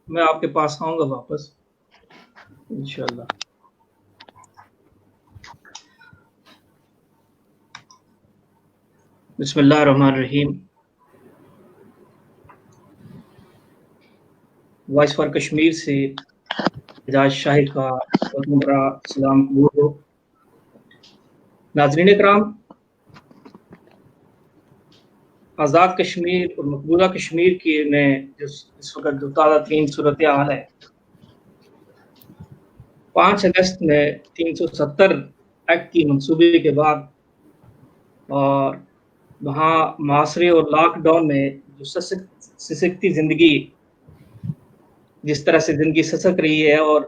میں آپ کے پاس آؤں گا واپس انشاءاللہ. بسم اللہ الرحمن الرحیم. وائس فار کشمیر سے اعجاز شاہد کا بہت بڑا سلام قبول ہو. ناظرین کرام، آزاد کشمیر اور مقبوضہ کشمیر کی میں اس وقت جو تازہ ترین صورتحال ہے، 5 اگست میں 370 ایکٹ کی منصوبے کے بعد اور وہاں معاشرے اور لاک ڈاؤن میں جو سسکتی زندگی، جس طرح سے زندگی سسک رہی ہے اور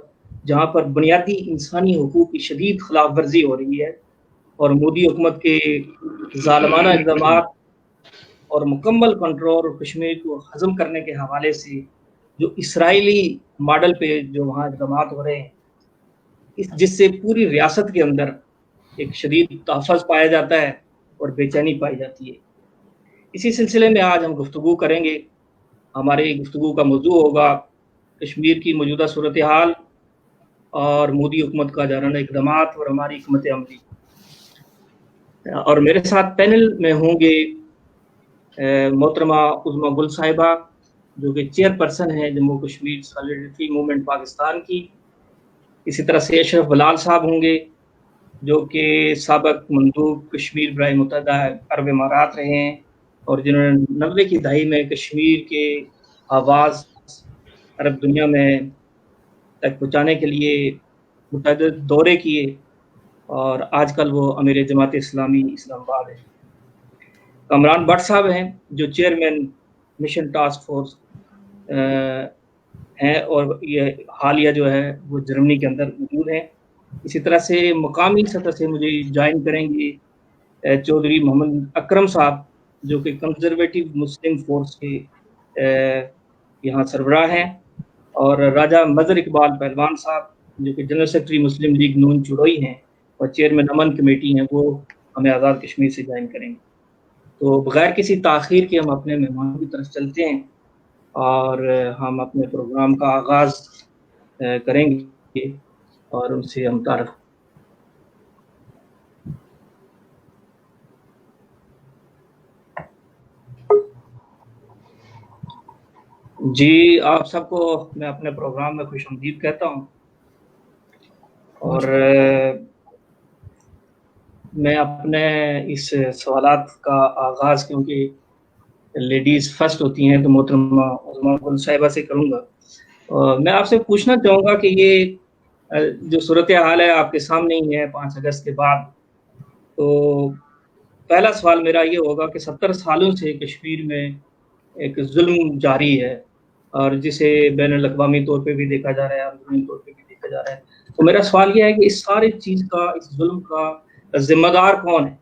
جہاں پر بنیادی انسانی حقوق کی شدید خلاف ورزی ہو رہی ہے، اور مودی حکومت کے ظالمانہ اقدامات اور مکمل کنٹرول اور کشمیر کو ہضم کرنے کے حوالے سے جو اسرائیلی ماڈل پہ جو وہاں اقدامات ہو رہے ہیں، جس سے پوری ریاست کے اندر ایک شدید تحفظ پایا جاتا ہے اور بے چینی پائی جاتی ہے. اسی سلسلے میں آج ہم گفتگو کریں گے. ہماری گفتگو کا موضوع ہوگا کشمیر کی موجودہ صورتحال اور مودی حکومت کا جارحانہ اقدامات اور ہماری حکمت عملی. اور میرے ساتھ پینل میں ہوں گے محترمہ عظمیٰ گل صاحبہ، جو کہ چیئر پرسن ہیں جموں کشمیر سالیڈریٹی موومنٹ پاکستان کی. اسی طرح سے اشرف بلال صاحب ہوں گے، جو کہ سابق مندوب کشمیر برائے متحدہ عرب امارات رہے ہیں اور جنہوں نے 90 کی دہائی میں کشمیر کے آواز عرب دنیا میں تک پہنچانے کے لیے متعدد دورے کیے، اور آج کل وہ امیر جماعت اسلامی اسلام آباد ہے. کامران بٹ صاحب ہیں، جو چیئرمین مشن ٹاسک فورس ہیں اور یہ حالیہ جو ہے وہ جرمنی کے اندر موجود ہیں. اسی طرح سے مقامی سطح سے مجھے جوائن کریں گے چودھری محمد اکرم صاحب، جو کہ کنزرویٹو مسلم فورس کے یہاں سربراہ ہیں، اور راجہ مظہر اقبال پہلوان صاحب، جو کہ جنرل سیکرٹری مسلم لیگ نون چڑوئی ہیں اور چیئرمین امن کمیٹی ہیں، وہ ہمیں آزاد کشمیر سے جوائن کریں گے. تو بغیر کسی تاخیر کے ہم اپنے مہمانوں کی طرف چلتے ہیں اور ہم اپنے پروگرام کا آغاز کریں گے اور ان سے ہم تعارف. جی، آپ سب کو میں اپنے پروگرام میں خوش آمدید کہتا ہوں، اور میں اپنے اس سوالات کا آغاز کیونکہ لیڈیز فرسٹ ہوتی ہیں تو محترمہ عظمیٰ گل صاحبہ سے کروں گا. میں آپ سے پوچھنا چاہوں گا کہ یہ جو صورتحال ہے آپ کے سامنے ہی ہے 5 اگست کے بعد، تو پہلا سوال میرا یہ ہوگا کہ 70 سالوں سے کشمیر میں ایک ظلم جاری ہے، اور جسے بین الاقوامی طور پہ بھی دیکھا جا رہا ہے، اندرونی طور پہ بھی دیکھا جا رہا ہے. تو میرا سوال یہ ہے کہ اس ساری چیز کا، اس ظلم کا ذمہ دار کون ہے؟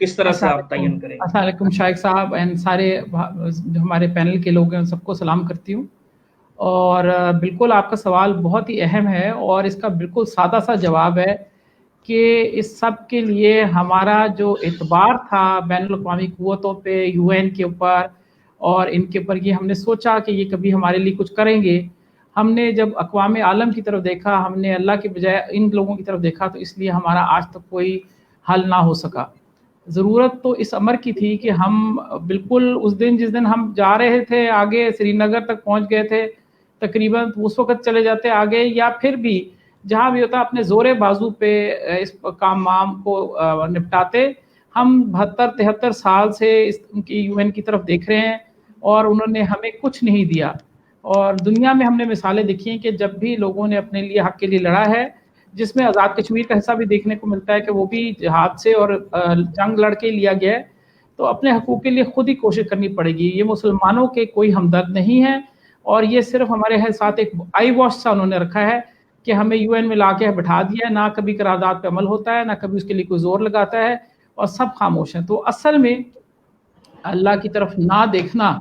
کس طرح سے آپ تعین کریں گے؟ السلام علیکم شائخ صاحب اینڈ سارے جو ہمارے پینل کے لوگ ہیں سب کو سلام کرتی ہوں. اور بالکل آپ کا سوال بہت ہی اہم ہے، اور اس کا بالکل سادہ سا جواب ہے کہ اس سب کے لیے ہمارا جو اعتبار تھا بین الاقوامی قوتوں پہ، یو این کے اوپر، اور ان کے اوپر یہ ہم نے سوچا کہ یہ کبھی ہمارے لیے کچھ کریں گے. ہم نے جب اقوام عالم کی طرف دیکھا، ہم نے اللہ کے بجائے ان لوگوں کی طرف دیکھا، تو اس لیے ہمارا آج تک کوئی حل نہ ہو سکا. ضرورت تو اس امر کی تھی کہ ہم بالکل اس دن جس دن ہم جا رہے تھے آگے سری نگر تک پہنچ گئے تھے تقریباً، اس وقت چلے جاتے آگے، یا پھر بھی جہاں بھی ہوتا اپنے زور بازو پہ اس کام کو نپٹاتے. ہم 72-73 سال سے ان کی یو این کی طرف دیکھ رہے ہیں اور انہوں نے ہمیں کچھ نہیں دیا. اور دنیا میں ہم نے مثالیں دیکھی ہیں کہ جب بھی لوگوں نے اپنے لیے حق کے لیے لڑا ہے، جس میں آزاد کشمیر کا حصہ بھی دیکھنے کو ملتا ہے کہ وہ بھی جہاد سے اور جنگ لڑ کے لیا گیا ہے، تو اپنے حقوق کے لیے خود ہی کوشش کرنی پڑے گی. یہ مسلمانوں کے کوئی ہمدرد نہیں ہے، اور یہ صرف ہمارے ساتھ ایک آئی واش سا انہوں نے رکھا ہے کہ ہمیں یو این میں لا کے بٹھا دیا ہے، نہ کبھی قرارداد پہ عمل ہوتا ہے، نہ کبھی اس کے لیے کوئی زور لگاتا ہے، اور سب خاموش ہیں. تو اصل میں اللہ کی طرف نہ دیکھنا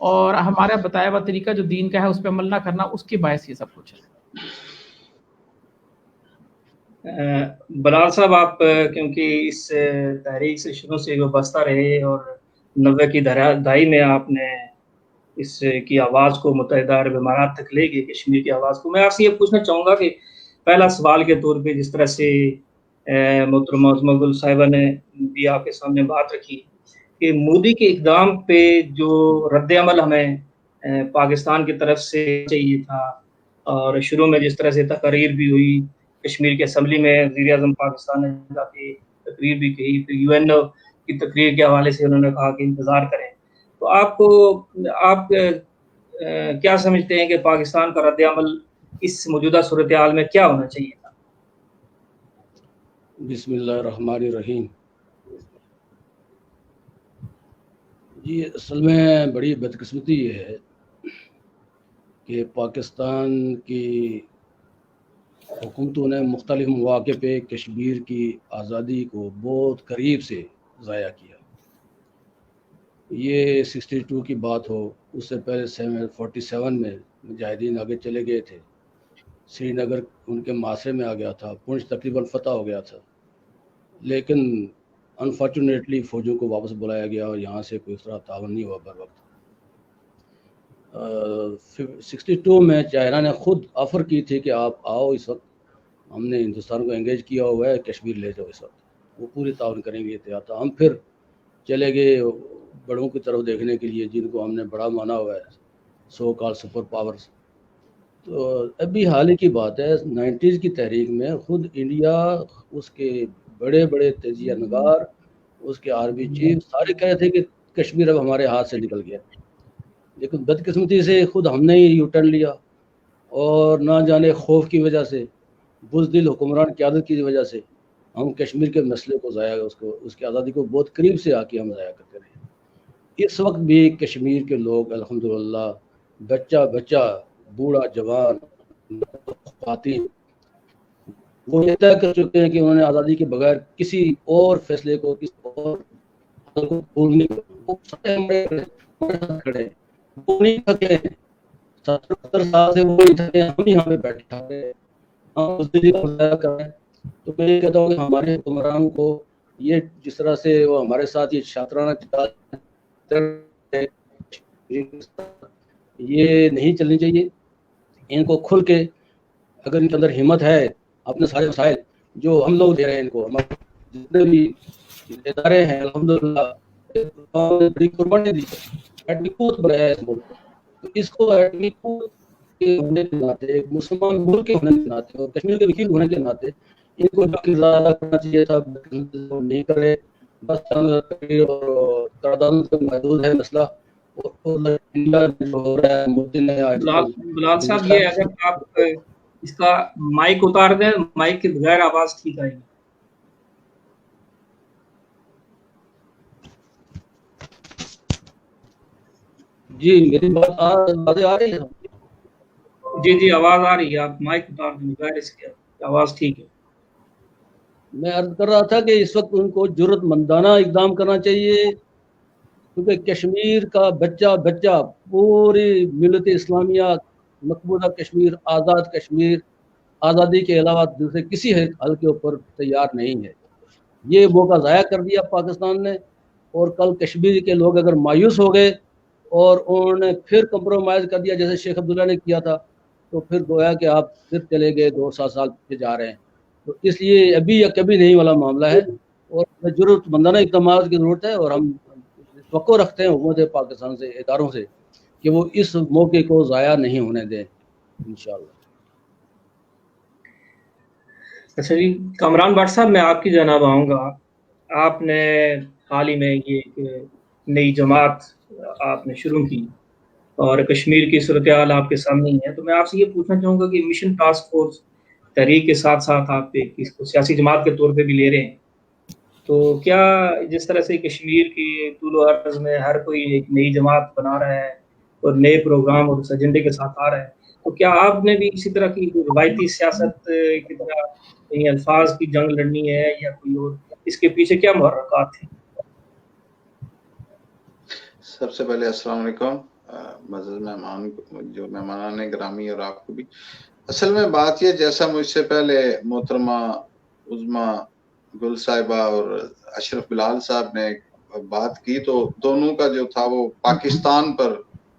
اور ہمارا بتایا ہوا طریقہ جو دین کا ہے اس پہ عمل نہ کرنا، اس کی باعث یہ سب کچھ ہے. بلال صاحب، آپ کیونکہ اس تحریک سے شروع سے وابستہ رہے اور 90 کی دہائی میں آپ نے اس کی آواز کو متحدہ عرب امارات تک لے گئے، کشمیر کی آواز کو. میں آپ سے یہ پوچھنا چاہوں گا کہ پہلا سوال کے طور پہ جس طرح سے محترمہ عظمیٰ گل صاحبہ نے بھی آپ کے سامنے بات رکھی کہ مودی کے اقدام پہ جو رد عمل ہمیں پاکستان کی طرف سے چاہیے تھا، اور شروع میں جس طرح سے تقریر بھی ہوئی کشمیر کی اسمبلی میں، وزیر اعظم پاکستان نے جا کے تقریر بھی کہی، پھر یو این او کی تقریر کے حوالے سے انہوں نے کہا کہ انتظار کریں. تو آپ کیا سمجھتے ہیں کہ پاکستان کا رد عمل اس موجودہ صورتحال میں کیا ہونا چاہیے تھا؟ بسم اللہ الرحمن الرحیم. جی اصل میں بڑی بدقسمتی یہ ہے کہ پاکستان کی حکومتوں نے مختلف مواقع پہ کشمیر کی آزادی کو بہت قریب سے ضائع کیا. یہ 62 کی بات ہو، اس سے پہلے 47 میں مجاہدین آگے چلے گئے تھے، سری نگر ان کے معاشرے میں آ گیا تھا، پونچھ تقریباً فتح ہو گیا تھا، لیکن انفارچونیٹلی فوجوں کو واپس بلایا گیا اور یہاں سے کوئی اس طرح تعاون نہیں ہوا بر وقت. 62 میں چائنا نے خود آفر کی تھی کہ آپ آؤ، اس وقت ہم نے ہندوستان کو انگیج کیا ہوا ہے، کشمیر لے جاؤ، اس وقت وہ پوری تعاون کریں گے تھا. ہم پھر چلے گئے بڑوں کی طرف دیکھنے کے لیے جن کو ہم نے بڑا مانا ہوا ہے، سو کال سپر پاورز. تو ابھی حال ہی کی بات ہے، 90s کی تحریک میں خود انڈیا، اس کے بڑے بڑے تجزیہ نگار، اس کے آرمی چیف سارے کہہ رہے تھے کہ کشمیر اب ہمارے ہاتھ سے نکل گیا، لیکن بدقسمتی سے خود ہم نے ہی یو ٹرن لیا، اور نہ جانے خوف کی وجہ سے، بزدل حکمران قیادت کی وجہ سے ہم کشمیر کے مسئلے کو ضائع، اس کی آزادی کو بہت قریب سے آ کے ہم ضائع کرتے رہے. اس وقت بھی کشمیر کے لوگ الحمدللہ، بچہ بچہ، بوڑھا جوان، خواتین، وہ یہ طے کر چکے ہیں کہ انہوں نے آزادی کے بغیر کسی اور فیصلے کو، کسی اور حل کو قبول نہیں کرنا. وہ سارے ہمارے ساتھ کھڑے ہیں، وہ نہیں تھکے ہیں، 70 سال سے وہ نہیں تھکے، ہم یہاں پہ بیٹھے ہیں، ہم اس دلی کو ضائع کر رہے ہیں. تو میں یہ کہتا ہوں کہ ہمارے حکمران کو یہ جس طرح سے وہ ہمارے ساتھ یہ شاطرانہ یہ نہیں چلنی چاہیے. ان کو کھل کے، اگر ان کے اندر ہمت ہے، اپنے سارے مسائل جو ہم لوگ دے رہے ہیں ان کو، ہمارے جتنے بھی ادارے ہیں الحمدللہ بڑی قربانی دی ہے، ایٹمی قوت بنایا ہے اس ملک کو. تو اس کو ایٹمی قوت کے ہونے کے ناطے، ایک مسلمان ملک کے ہونے کے ناطے اور کشمیر کے وکیل ہونے کے ناطے ان کو جو کردار ادا کرنا چاہیے تھا نہیں کرے. بس اور قراردادوں سے محدود ہے مسئلہ. بلال صاحب، یہ اگر آپ اس کا مائک اتار دیں، مائک کے بغیر آواز ٹھیک آئے گی. جی میری بات آ رہی ہے؟ جی جی آواز آ رہی ہے، آپ مائک اتار دیں، بغیر اس کے آواز ٹھیک ہے. میں عرض کر رہا تھا کہ اس وقت ان کو جرأت مندانہ اقدام کرنا چاہیے، کیونکہ کشمیر کا بچہ بچہ، پوری ملت اسلامیہ، مقبوضہ کشمیر، آزاد کشمیر، آزادی کے علاوہ دوسرے کسی حل کے اوپر تیار نہیں ہے. یہ موقع ضائع کر دیا پاکستان نے، اور کل کشمیر کے لوگ اگر مایوس ہو گئے اور انہوں نے پھر کمپرومائز کر دیا جیسے شیخ عبداللہ نے کیا تھا، تو پھر گویا کہ آپ پھر چلے گئے 2-7 سال پیچھے جا رہے ہیں. تو اس لیے ابھی یا کبھی نہیں والا معاملہ ہے، اور ضرورت مندانہ اقدامات کی ضرورت ہے. اور ہم توقع رکھتے ہیں حکومت پاکستان سے، اداروں سے، کہ وہ اس موقع کو ضائع نہیں ہونے دیں انشاءاللہ. اچھا جی کامران بٹ صاحب، میں آپ کی جناب آؤں گا. آپ نے حال ہی میں یہ ایک نئی جماعت آپ نے شروع کی اور کشمیر کی صورتحال آپ کے سامنے ہی ہے. تو میں آپ سے یہ پوچھنا چاہوں گا کہ مشن ٹاسک فورس تحریک کے ساتھ ساتھ آپ اس کو سیاسی جماعت کے طور پہ بھی لے رہے ہیں، تو کیا جس طرح سے کشمیر کی طول و عرض میں ہر کوئی ایک نئی جماعت بنا رہا ہے اور نئے پروگرام اور اس ایجنڈے کے ساتھ آ رہا ہے، تو کیا آپ نے بھی اسی طرح کی روایتی سیاست کی طرح کہیں الفاظ کی جنگ لڑنی ہے یا کوئی اور، اس کے پیچھے کیا محرکات تھے؟ سب سے پہلے السلام علیکم معزز مہمان، جو مہمانان گرامی، اور آپ کو بھی. اصل میں بات یہ، جیسا مجھ سے پہلے محترمہ عظمیٰ گل صاحبہ اور اشرف بلال صاحب نے بات کی، تو دونوں کا جو تھا وہ پاکستان پر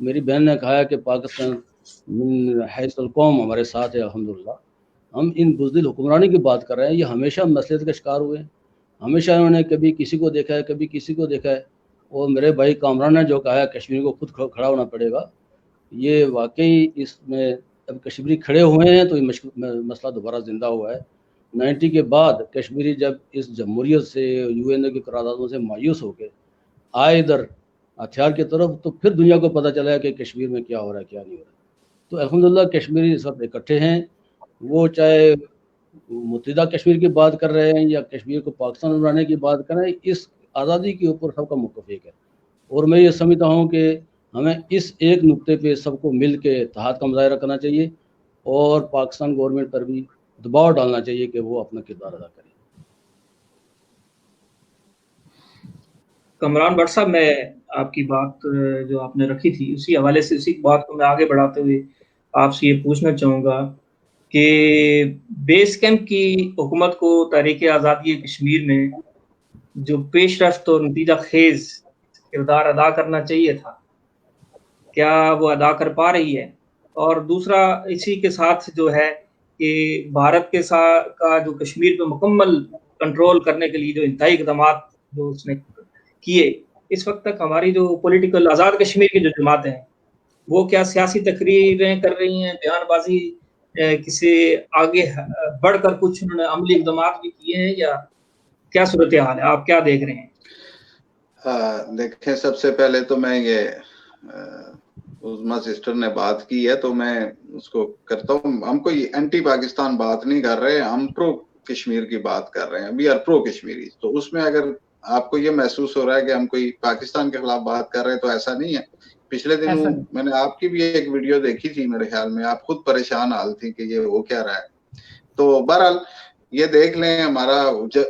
میری بہن نے کہا ہے کہ پاکستان من حیث القوم ہمارے ساتھ ہے الحمدللہ. ہم ان بزدل حکمرانی کی بات کر رہے ہیں, یہ ہمیشہ مسئلے کا شکار ہوئے ہیں, ہمیشہ انہوں نے کبھی کسی کو دیکھا ہے کبھی کسی کو دیکھا ہے. اور میرے بھائی کامران نے جو کہا ہے کشمیر کو خود کھڑا ہونا پڑے گا, یہ واقعی اس میں اب کشمیری کھڑے ہوئے ہیں تو یہ مسئلہ دوبارہ زندہ ہوا ہے. 90 کے بعد کشمیری جب اس جمہوریت سے یو این اے کی قراردادوں سے مایوس ہو کے آئے ادھر ہتھیار کی طرف, تو پھر دنیا کو پتہ چلا کہ کشمیر میں کیا ہو رہا ہے کیا نہیں ہو رہا ہے. تو الحمدللہ کشمیری اس وقت اکٹھے ہیں, وہ چاہے متحدہ کشمیر کی بات کر رہے ہیں یا کشمیر کو پاکستان بنانے کی بات کر رہے ہیں, اس آزادی کے اوپر سب کا موقف ایک ہے. اور میں یہ سمجھتا ہوں کہ ہمیں اس ایک نقطے پہ سب کو مل کے اتحاد کا مظاہرہ کرنا چاہیے اور پاکستان گورنمنٹ پر بھی دباؤ ڈالنا چاہیے کہ وہ اپنا کردار ادا کرے. کامران بٹ صاحب, میں آپ کی بات جو آپ نے رکھی تھی اسی حوالے سے اسی بات کو میں آگے بڑھاتے ہوئے آپ سے یہ پوچھنا چاہوں گا کہ بیس کیمپ کی حکومت کو تحریک آزادی کشمیر میں جو پیش رفت اور نتیجہ خیز کردار ادا کرنا چاہیے تھا, کیا وہ ادا کر پا رہی ہے؟ اور دوسرا اسی کے ساتھ جو ہے کہ بھارت کے ساتھ کا جو کشمیر پہ مکمل کنٹرول کرنے کے لیے جو انتہائی اقدامات جو اس نے کیے, اس وقت تک ہماری جو پولیٹیکل آزاد کشمیر کی جو جماعتیں ہیں وہ کیا سیاسی تقریریں کر رہی ہیں, بیان بازی کسی آگے بڑھ کر کچھ انہوں نے عملی اقدامات بھی کیے ہیں, یا کیا صورتحال ہے, آپ کیا دیکھ رہے ہیں؟ دیکھیں, سب سے پہلے تو میں یہ عظما سسٹر نے بات کی ہے تو میں اس کو کرتا ہوں. ہم کوئی اینٹی پاکستان بات نہیں کر رہے, ہم پرو کشمیر کی بات کر رہے ہیں. وی آر پرو کشمیری. تو اس میں اگر آپ کو یہ محسوس ہو رہا ہے کہ ہم کوئی پاکستان کے خلاف بات کر رہے ہیں تو ایسا نہیں ہے. پچھلے دنوں میں نے آپ کی بھی ایک ویڈیو دیکھی تھی, میرے خیال میں آپ خود پریشان حال تھی کہ یہ ہو کیا رہا ہے. تو بہرحال یہ دیکھ لیں, ہمارا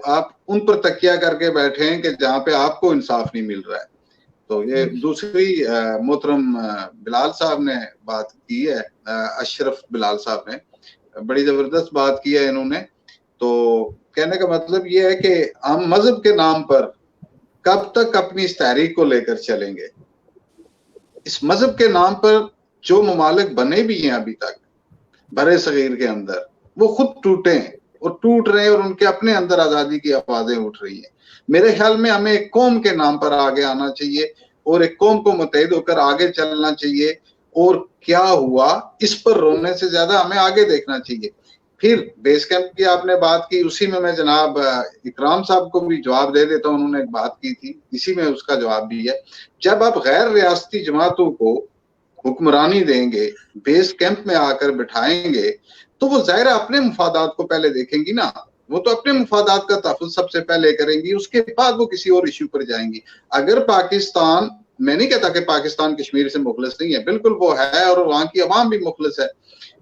آپ ان پر تکیہ کر کے بیٹھے ہیں کہ جہاں پہ آپ کو انصاف نہیں مل رہا ہے. تو یہ دوسری محترم بلال صاحب نے بات کی ہے, اشرف بلال صاحب نے بڑی زبردست بات کی ہے انہوں نے. تو کہنے کا مطلب یہ ہے کہ ہم مذہب کے نام پر کب تک اپنی اس تحریک کو لے کر چلیں گے. اس مذہب کے نام پر جو ممالک بنے بھی ہیں ابھی تک برے صغیر کے اندر, وہ خود ٹوٹے ہیں اور ٹوٹ رہے ہیں اور ان کے اپنے اندر آزادی کی آوازیں اٹھ رہی ہیں. میرے خیال میں ہمیں ایک قوم کے نام پر آگے آنا چاہیے اور ایک قوم کو متحد ہو کر آگے چلنا چاہیے, اور کیا ہوا اس پر رونے سے زیادہ ہمیں آگے دیکھنا چاہیے. پھر بیس کیمپ کی آپ نے بات کی, اسی میں جناب اکرام صاحب کو بھی جواب دے دیتا ہوں. انہوں نے ایک بات کی تھی, اسی میں اس کا جواب بھی ہے. جب آپ غیر ریاستی جماعتوں کو حکمرانی دیں گے, بیس کیمپ میں آ کر بٹھائیں گے, تو وہ ظاہر اپنے مفادات کو پہلے دیکھیں گی نا. وہ تو اپنے مفادات کا تحفظ سب سے پہلے کریں گی, اس کے بعد وہ کسی اور ایشو پر جائیں گی. اگر پاکستان, میں نہیں کہتا کہ پاکستان کشمیر سے مخلص نہیں ہے, بالکل وہ ہے اور وہاں کی عوام بھی مخلص ہے,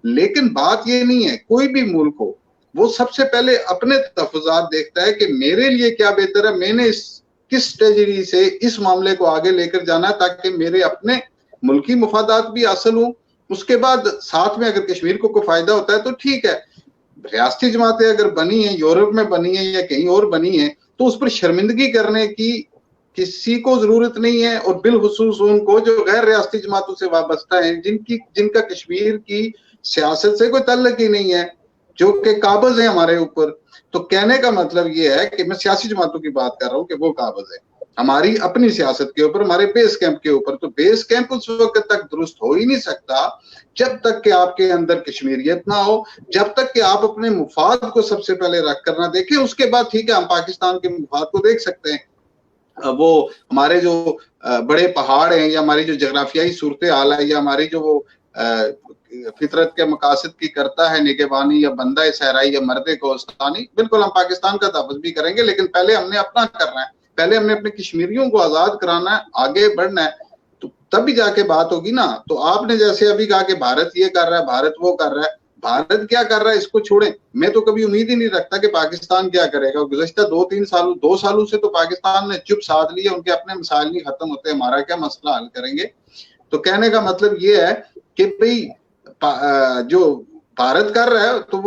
لیکن بات یہ نہیں ہے. کوئی بھی ملک ہو وہ سب سے پہلے اپنے تحفظات دیکھتا ہے کہ میرے لیے کیا بہتر ہے, میں نے کس اسٹریٹجی سے اس معاملے کو آگے لے کر جانا ہے تاکہ میرے اپنے ملکی مفادات بھی حاصل ہوں. اس کے بعد ساتھ میں اگر کشمیر کو کوئی فائدہ ہوتا ہے تو ٹھیک ہے. ریاستی جماعتیں اگر بنی ہیں, یورپ میں بنی ہیں یا کہیں اور بنی ہیں, تو اس پر شرمندگی کرنے کی کسی کو ضرورت نہیں ہے. اور بالخصوص ان کو جو غیر ریاستی جماعتوں سے وابستہ ہیں, جن کا کشمیر کی سیاست سے کوئی تعلق ہی نہیں ہے, جو کہ قابض ہیں ہمارے اوپر. تو کہنے کا مطلب یہ ہے کہ میں سیاسی جماعتوں کی بات کر رہا ہوں کہ وہ قابض ہے ہماری اپنی سیاست کے اوپر, ہمارے بیس کیمپ کے اوپر. تو بیس کیمپ اس وقت تک درست ہو ہی نہیں سکتا جب تک کہ آپ کے اندر کشمیریت نہ ہو, جب تک کہ آپ اپنے مفاد کو سب سے پہلے رکھ کر نہ دیکھیں. اس کے بعد ٹھیک ہے ہم پاکستان کے مفاد کو دیکھ سکتے ہیں, وہ ہمارے جو بڑے پہاڑ ہیں یا ہماری جو جغرافیائی صورتحال ہے یا ہماری جو وہ فطرت کے مقاصد کی کرتا ہے نگہبانی یا بندہ صحرائی یا مرد کوہستانی, بالکل ہم پاکستان کا تحفظ بھی کریں گے, لیکن پہلے ہم نے اپنا کرنا ہے. پہلے ہم نے اپنے کشمیریوں کو آزاد کرانا ہے, آگے بڑھنا ہے, تو تب جا کے بات ہوگی نا. تو آپ نے جیسے ابھی کہا کہ بھارت یہ کر رہا ہے, بھارت وہ کر رہا ہے, بھارت کیا کر رہا ہے اس کو چھوڑیں. میں تو کبھی امید ہی نہیں رکھتا کہ پاکستان کیا کرے گا. گزشتہ 2 سالوں سے تو پاکستان نے چپ ساتھ لیا, ان کے اپنے مسائل نہیں ختم ہوتے, ہمارا کیا مسئلہ حل کریں گے. تو کہنے کا مطلب یہ ہے کہ بھئی جو بھارت کر رہا ہے تو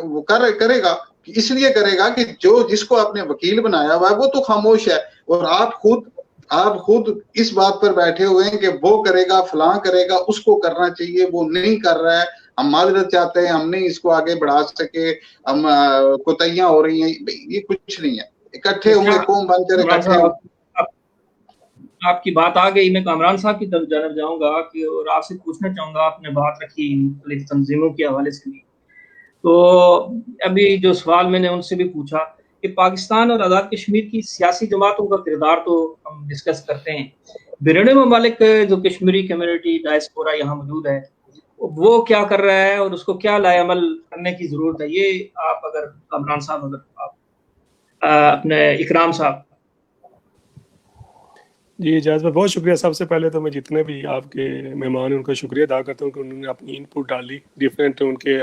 وہ کرے گا, اس لیے کرے گا کہ جس کو آپ نے وکیل بنایا ہوا ہے وہ تو خاموش ہے, اور آپ خود آپ خود اس بات پر بیٹھے ہوئے ہیں کہ وہ کرے گا فلاں کرے گا, اس کو کرنا چاہیے, وہ نہیں کر رہا ہے, ہم معذرت چاہتے ہیں, ہم نہیں اس کو آگے بڑھا سکے, ہم کوتاہیاں ہو رہی ہیں. یہ کچھ نہیں ہے. اکٹھے ہوں گے, قوم بن کر اکٹھے ہوں. آپ کی بات آ گئی, میں کامران صاحب کی طرف جانب جاؤں گا کہ اور آپ سے پوچھنا چاہوں گا, آپ نے بات رکھی مختلف تنظیموں کے حوالے سے بھی, تو ابھی جو سوال میں نے ان سے بھی پوچھا کہ پاکستان اور آزاد کشمیر کی سیاسی جماعتوں کا کردار تو ہم ڈسکس کرتے ہیں, بیرون ممالک جو کشمیری کمیونٹی ڈائسپورا یہاں موجود ہے وہ کیا کر رہا ہے اور اس کو کیا لائے عمل کرنے کی ضرورت ہے, یہ آپ اگر کامران صاحب, اگر آپ اپنے اکرام صاحب. جی جاز بھائی بہت شکریہ. سب سے پہلے تو میں جتنے بھی آپ کے مہمان ہیں ان کا شکریہ ادا کرتا ہوں کہ انہوں نے اپنی ان پٹ ڈالی. ڈفرینٹ ان کے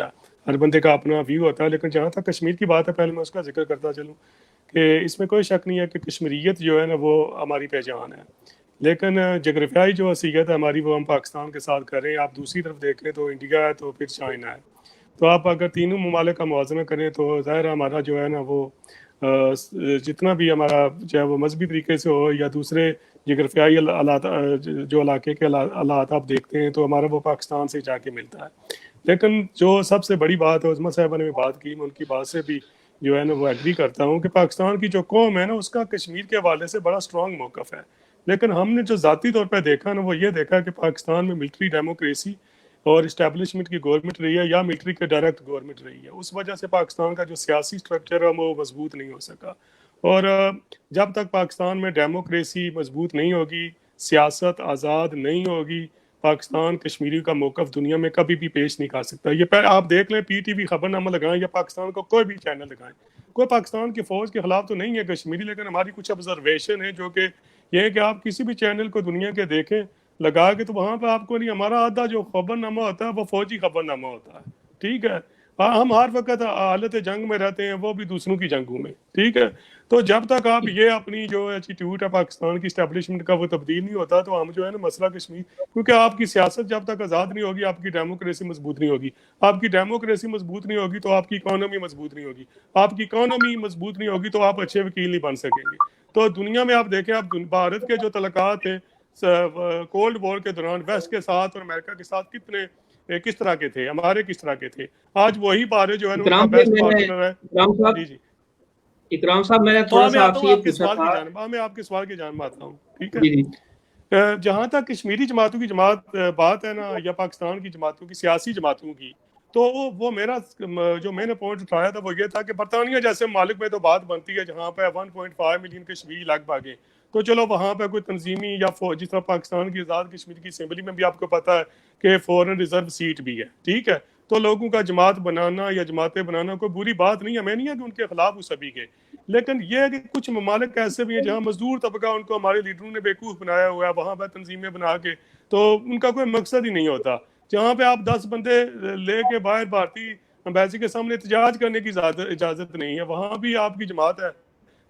ہر بندے کا اپنا ویو ہوتا ہے, لیکن جہاں تک کشمیر کی بات ہے پہلے میں اس کا ذکر کرتا چلوں کہ اس میں کوئی شک نہیں ہے کہ کشمیریت جو ہے نا وہ ہماری پہچان ہے, لیکن جغرافیائی جو حیثیت ہے ہماری وہ ہم پاکستان کے ساتھ کر رہے ہیں. آپ دوسری طرف دیکھیں تو انڈیا ہے, تو پھر چائنا ہے, تو آپ اگر تینوں ممالک کا موازنہ کریں تو ظاہر ہمارا جو ہے نا وہ جتنا بھی ہمارا چاہے وہ مذہبی طریقے سے ہو یا دوسرے جغرافیائی جو علاقے کے حالات آپ دیکھتے ہیں تو ہمارا وہ پاکستان سے جا کے ملتا ہے. لیکن جو سب سے بڑی بات ہے, عظمت صاحبہ نے بھی بات کی, میں ان کی بات سے بھی جو ہے نا وہ ایگری کرتا ہوں کہ پاکستان کی جو قوم ہے نا اس کا کشمیر کے حوالے سے بڑا اسٹرانگ موقف ہے. لیکن ہم نے جو ذاتی طور پہ دیکھا نا وہ یہ دیکھا کہ پاکستان میں ملٹری ڈیموکریسی اور اسٹیبلشمنٹ کی گورنمنٹ رہی ہے یا ملٹری کے ڈائریکٹ گورنمنٹ رہی ہے. اس وجہ سے پاکستان کا جو سیاسی سٹرکچر ہے وہ مضبوط نہیں ہو سکا, اور جب تک پاکستان میں ڈیموکریسی مضبوط نہیں ہوگی, سیاست آزاد نہیں ہوگی, پاکستان کشمیری کا موقف دنیا میں کبھی بھی پیش نہیں کر سکتا. یہ آپ دیکھ لیں, پی ٹی وی خبر نامہ لگائیں یا پاکستان کو کوئی بھی چینل لگائیں, کوئی پاکستان کی فوج کے خلاف تو نہیں ہے کشمیری, لیکن ہماری کچھ آبزرویشن ہے جو کہ یہ ہے کہ آپ کسی بھی چینل کو دنیا کے دیکھیں لگا کے تو وہاں پہ آپ کو نہیں, ہمارا آدھا جو خبر نامہ ہوتا ہے وہ فوجی خبر نامہ ہوتا ہے. ٹھیک ہے, ہم ہر وقت حالت جنگ میں رہتے ہیں, وہ بھی دوسروں کی جنگوں میں. ٹھیک ہے, تو جب تک آپ یہ اپنی جو ایٹیٹیوڈ ہے پاکستان کی اسٹیبلشمنٹ کا وہ تبدیل نہیں ہوتا تو ہم جو ہے نا مسئلہ کشمیر, کیونکہ آپ کی سیاست جب تک آزاد نہیں ہوگی آپ کی ڈیموکریسی مضبوط نہیں ہوگی, آپ کی ڈیموکریسی مضبوط نہیں ہوگی تو آپ کی اکانومی مضبوط نہیں ہوگی, آپ کی اکانومی مضبوط نہیں ہوگی تو آپ اچھے وکیل نہیں بن سکیں گے. تو دنیا میں آپ دیکھیں, آپ بھارت کے جو تعلقات ہیں کولڈ وار کے دوران ویسٹ کے ساتھ اور امریکہ کے ساتھ کس طرح کے تھے, ہمارے کس طرح کے تھے, آج وہی بھارت جو ہے نا ان کا بیسٹ پارٹنر ہے. جی جی اکرام صاحب میں نے تو تھوڑا میں سا آتا آپ سے ہوں یہ آپ کے پوچھا سوال کی تھا. جانب, میں آپ کے سوال کی جانب آتا ہوں. ٹھیک جی جی ہے, جہاں تک کشمیری جماعتوں کی بات ہے نا یا پاکستان کی جماعتوں کی, سیاسی جماعتوں کی, تو وہ میرا جو میں نے پوائنٹ اٹھایا تھا وہ یہ تھا کہ برطانیہ جیسے ممالک میں تو بات بنتی ہے جہاں پہ 1.5 ملین کشمیری لگ بھگ ہیں, تو چلو وہاں پہ کوئی تنظیمی یا جس طرح پاکستان کی آزاد کشمیر کی اسمبلی میں بھی آپ کو پتا ہے کہ فورن ریزرو سیٹ بھی ہے. ٹھیک ہے, تو لوگوں کا جماعت بنانا یا جماعتیں بنانا کوئی بری بات نہیں ہے, میں نہیں ہے کہ ان کے خلاف وہ سبھی کے, لیکن یہ ہے کہ کچھ ممالک ایسے بھی ہیں جہاں مزدور طبقہ ان کو ہمارے لیڈروں نے بیوقوف بنایا ہوا ہے, وہاں پہ تنظیمیں بنا کے, تو ان کا کوئی مقصد ہی نہیں ہوتا. جہاں پہ آپ 10 بندے لے کے باہر بھارتی امبیسی کے سامنے احتجاج کرنے کی اجازت نہیں ہے, وہاں بھی آپ کی جماعت ہے,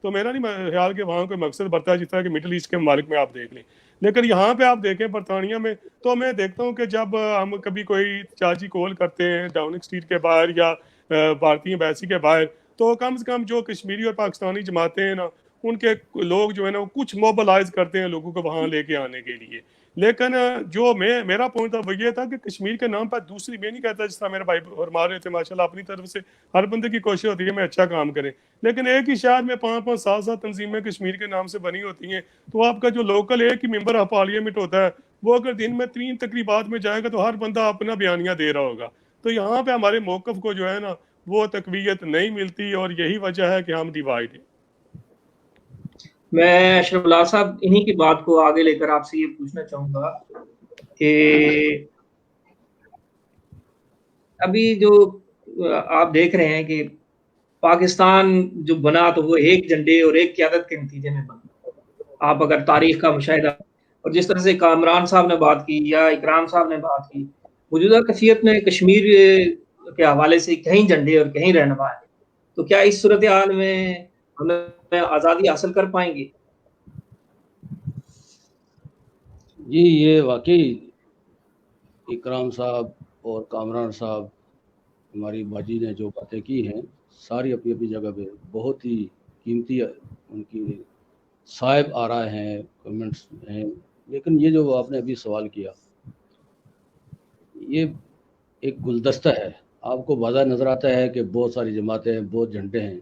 تو میرا نہیں خیال کہ وہاں کوئی مقصد بڑھتا ہے جس طرح کہ مڈل ایسٹ کے ممالک میں آپ دیکھ لیں. لیکن یہاں پہ آپ دیکھیں برطانیہ میں, تو میں دیکھتا ہوں کہ جب ہم کبھی کوئی چارجی کال کرتے ہیں ڈاؤننگ اسٹریٹ کے باہر یا بھارتی امبیسی کے باہر, تو کم سے کم جو کشمیری اور پاکستانی جماعتیں ہیں نا ان کے لوگ جو ہے نا وہ کچھ موبلائز کرتے ہیں لوگوں کو وہاں لے کے آنے کے لیے. لیکن جو میرا پوائنٹ تھا وہ یہ تھا کہ کشمیر کے نام پر دوسری, میں نہیں کہتا جس طرح میرے بھائی فرما رہے تھے ماشاءاللہ اپنی طرف سے ہر بندے کی کوشش ہوتی ہے میں اچھا کام کریں, لیکن ایک ہی شہر میں 5-5 7 تنظیمیں کشمیر کے نام سے بنی ہوتی ہیں, تو آپ کا جو لوکل ایک ہی ممبر آف پارلیمنٹ ہوتا ہے وہ اگر دن میں 3 تقریبات میں جائے گا تو ہر بندہ اپنا بیانیہ دے رہا ہوگا. تو یہاں پہ ہمارے موقف کو جو ہے نا وہ تقویت نہیں ملتی, اور یہی وجہ ہے کہ ہم ڈیوائڈ ہیں. میں اشرف اللہ صاحب انہی کی بات کو آگے لے کر آپ سے یہ پوچھنا چاہوں گا کہ ابھی جو آپ دیکھ رہے ہیں کہ پاکستان جو بنا تو وہ ایک جھنڈے اور ایک قیادت کے نتیجے میں بنا. آپ اگر تاریخ کا مشاہدہ, اور جس طرح سے کامران صاحب نے بات کی یا اکرام صاحب نے بات کی, موجودہ کیفیت میں کشمیر کے حوالے سے کہیں جھنڈے اور کہیں رہنما ہے, تو کیا اس صورتحال میں ہمیں آزادی حاصل کر پائیں گے؟ جی یہ واقعی اکرام صاحب اور کامران صاحب ہماری باجی نے جو باتیں کی ہیں ساری اپنی اپنی جگہ پہ بہت ہی قیمتی ان کی صاحب آ رہے ہیں، کمنٹس ہیں، لیکن یہ جو آپ نے ابھی سوال کیا، یہ ایک گلدستہ ہے. آپ کو واضح نظر آتا ہے کہ بہت ساری جماعتیں ہیں، بہت جھنڈے ہیں.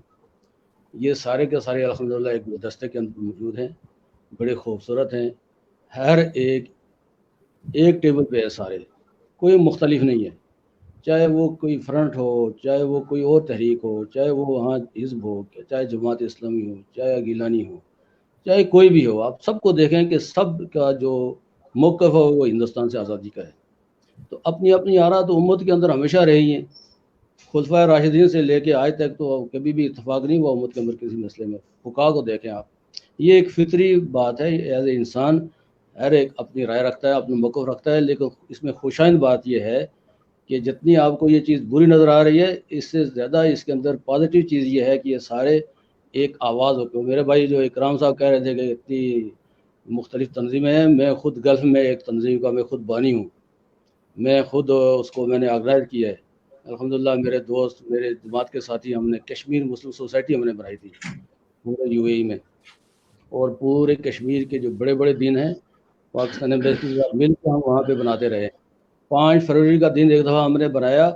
یہ سارے کے سارے الحمدللہ ایک گلدستے کے اندر موجود ہیں، بڑے خوبصورت ہیں. ہر ایک ٹیبل پہ ہے، سارے، کوئی مختلف نہیں ہے. چاہے وہ کوئی فرنٹ ہو، چاہے وہ کوئی اور تحریک ہو، چاہے وہ وہاں حزب ہو، چاہے جماعت اسلامی ہو، چاہے گیلانی ہو، چاہے کوئی بھی ہو. آپ سب کو دیکھیں کہ سب کا جو موقف ہو وہ ہندوستان سے آزادی کا ہے. تو اپنی اپنی آراء تو امت کے اندر ہمیشہ رہی ہیں. خلفائے راشدین سے لے کے آج تک تو کبھی بھی اتفاق نہیں ہوا امت کے اندر کسی مسئلے میں. فقہا کو دیکھیں آپ، یہ ایک فطری بات ہے. ایز اے انسان ہر ایک اپنی رائے رکھتا ہے، اپنا موقف رکھتا ہے، لیکن اس میں خوشائند بات یہ ہے کہ جتنی آپ کو یہ چیز بری نظر آ رہی ہے، اس سے زیادہ اس کے اندر پازیٹیو چیز یہ ہے کہ یہ سارے ایک آواز ہو. میرے بھائی جو اکرام صاحب کہہ رہے تھے کہ اتنی مختلف تنظیمیں ہیں، میں خود گلف میں ایک تنظیم کا میں خود بانی ہوں، میں خود اس کو میں نے آرگنائز کیا ہے. الحمدللہ میرے دوست، میرے جماعت کے ساتھی، ہم نے کشمیر مسلم سوسائٹی ہم نے بنائی تھی پورے یو اے ای میں، اور پورے کشمیر کے جو بڑے بڑے دن ہیں پاکستان ایمبیسی کے ساتھ مل کے ہم وہاں پہ بناتے رہے. 5 فروری کا دن ایک دفعہ ہم نے بنایا،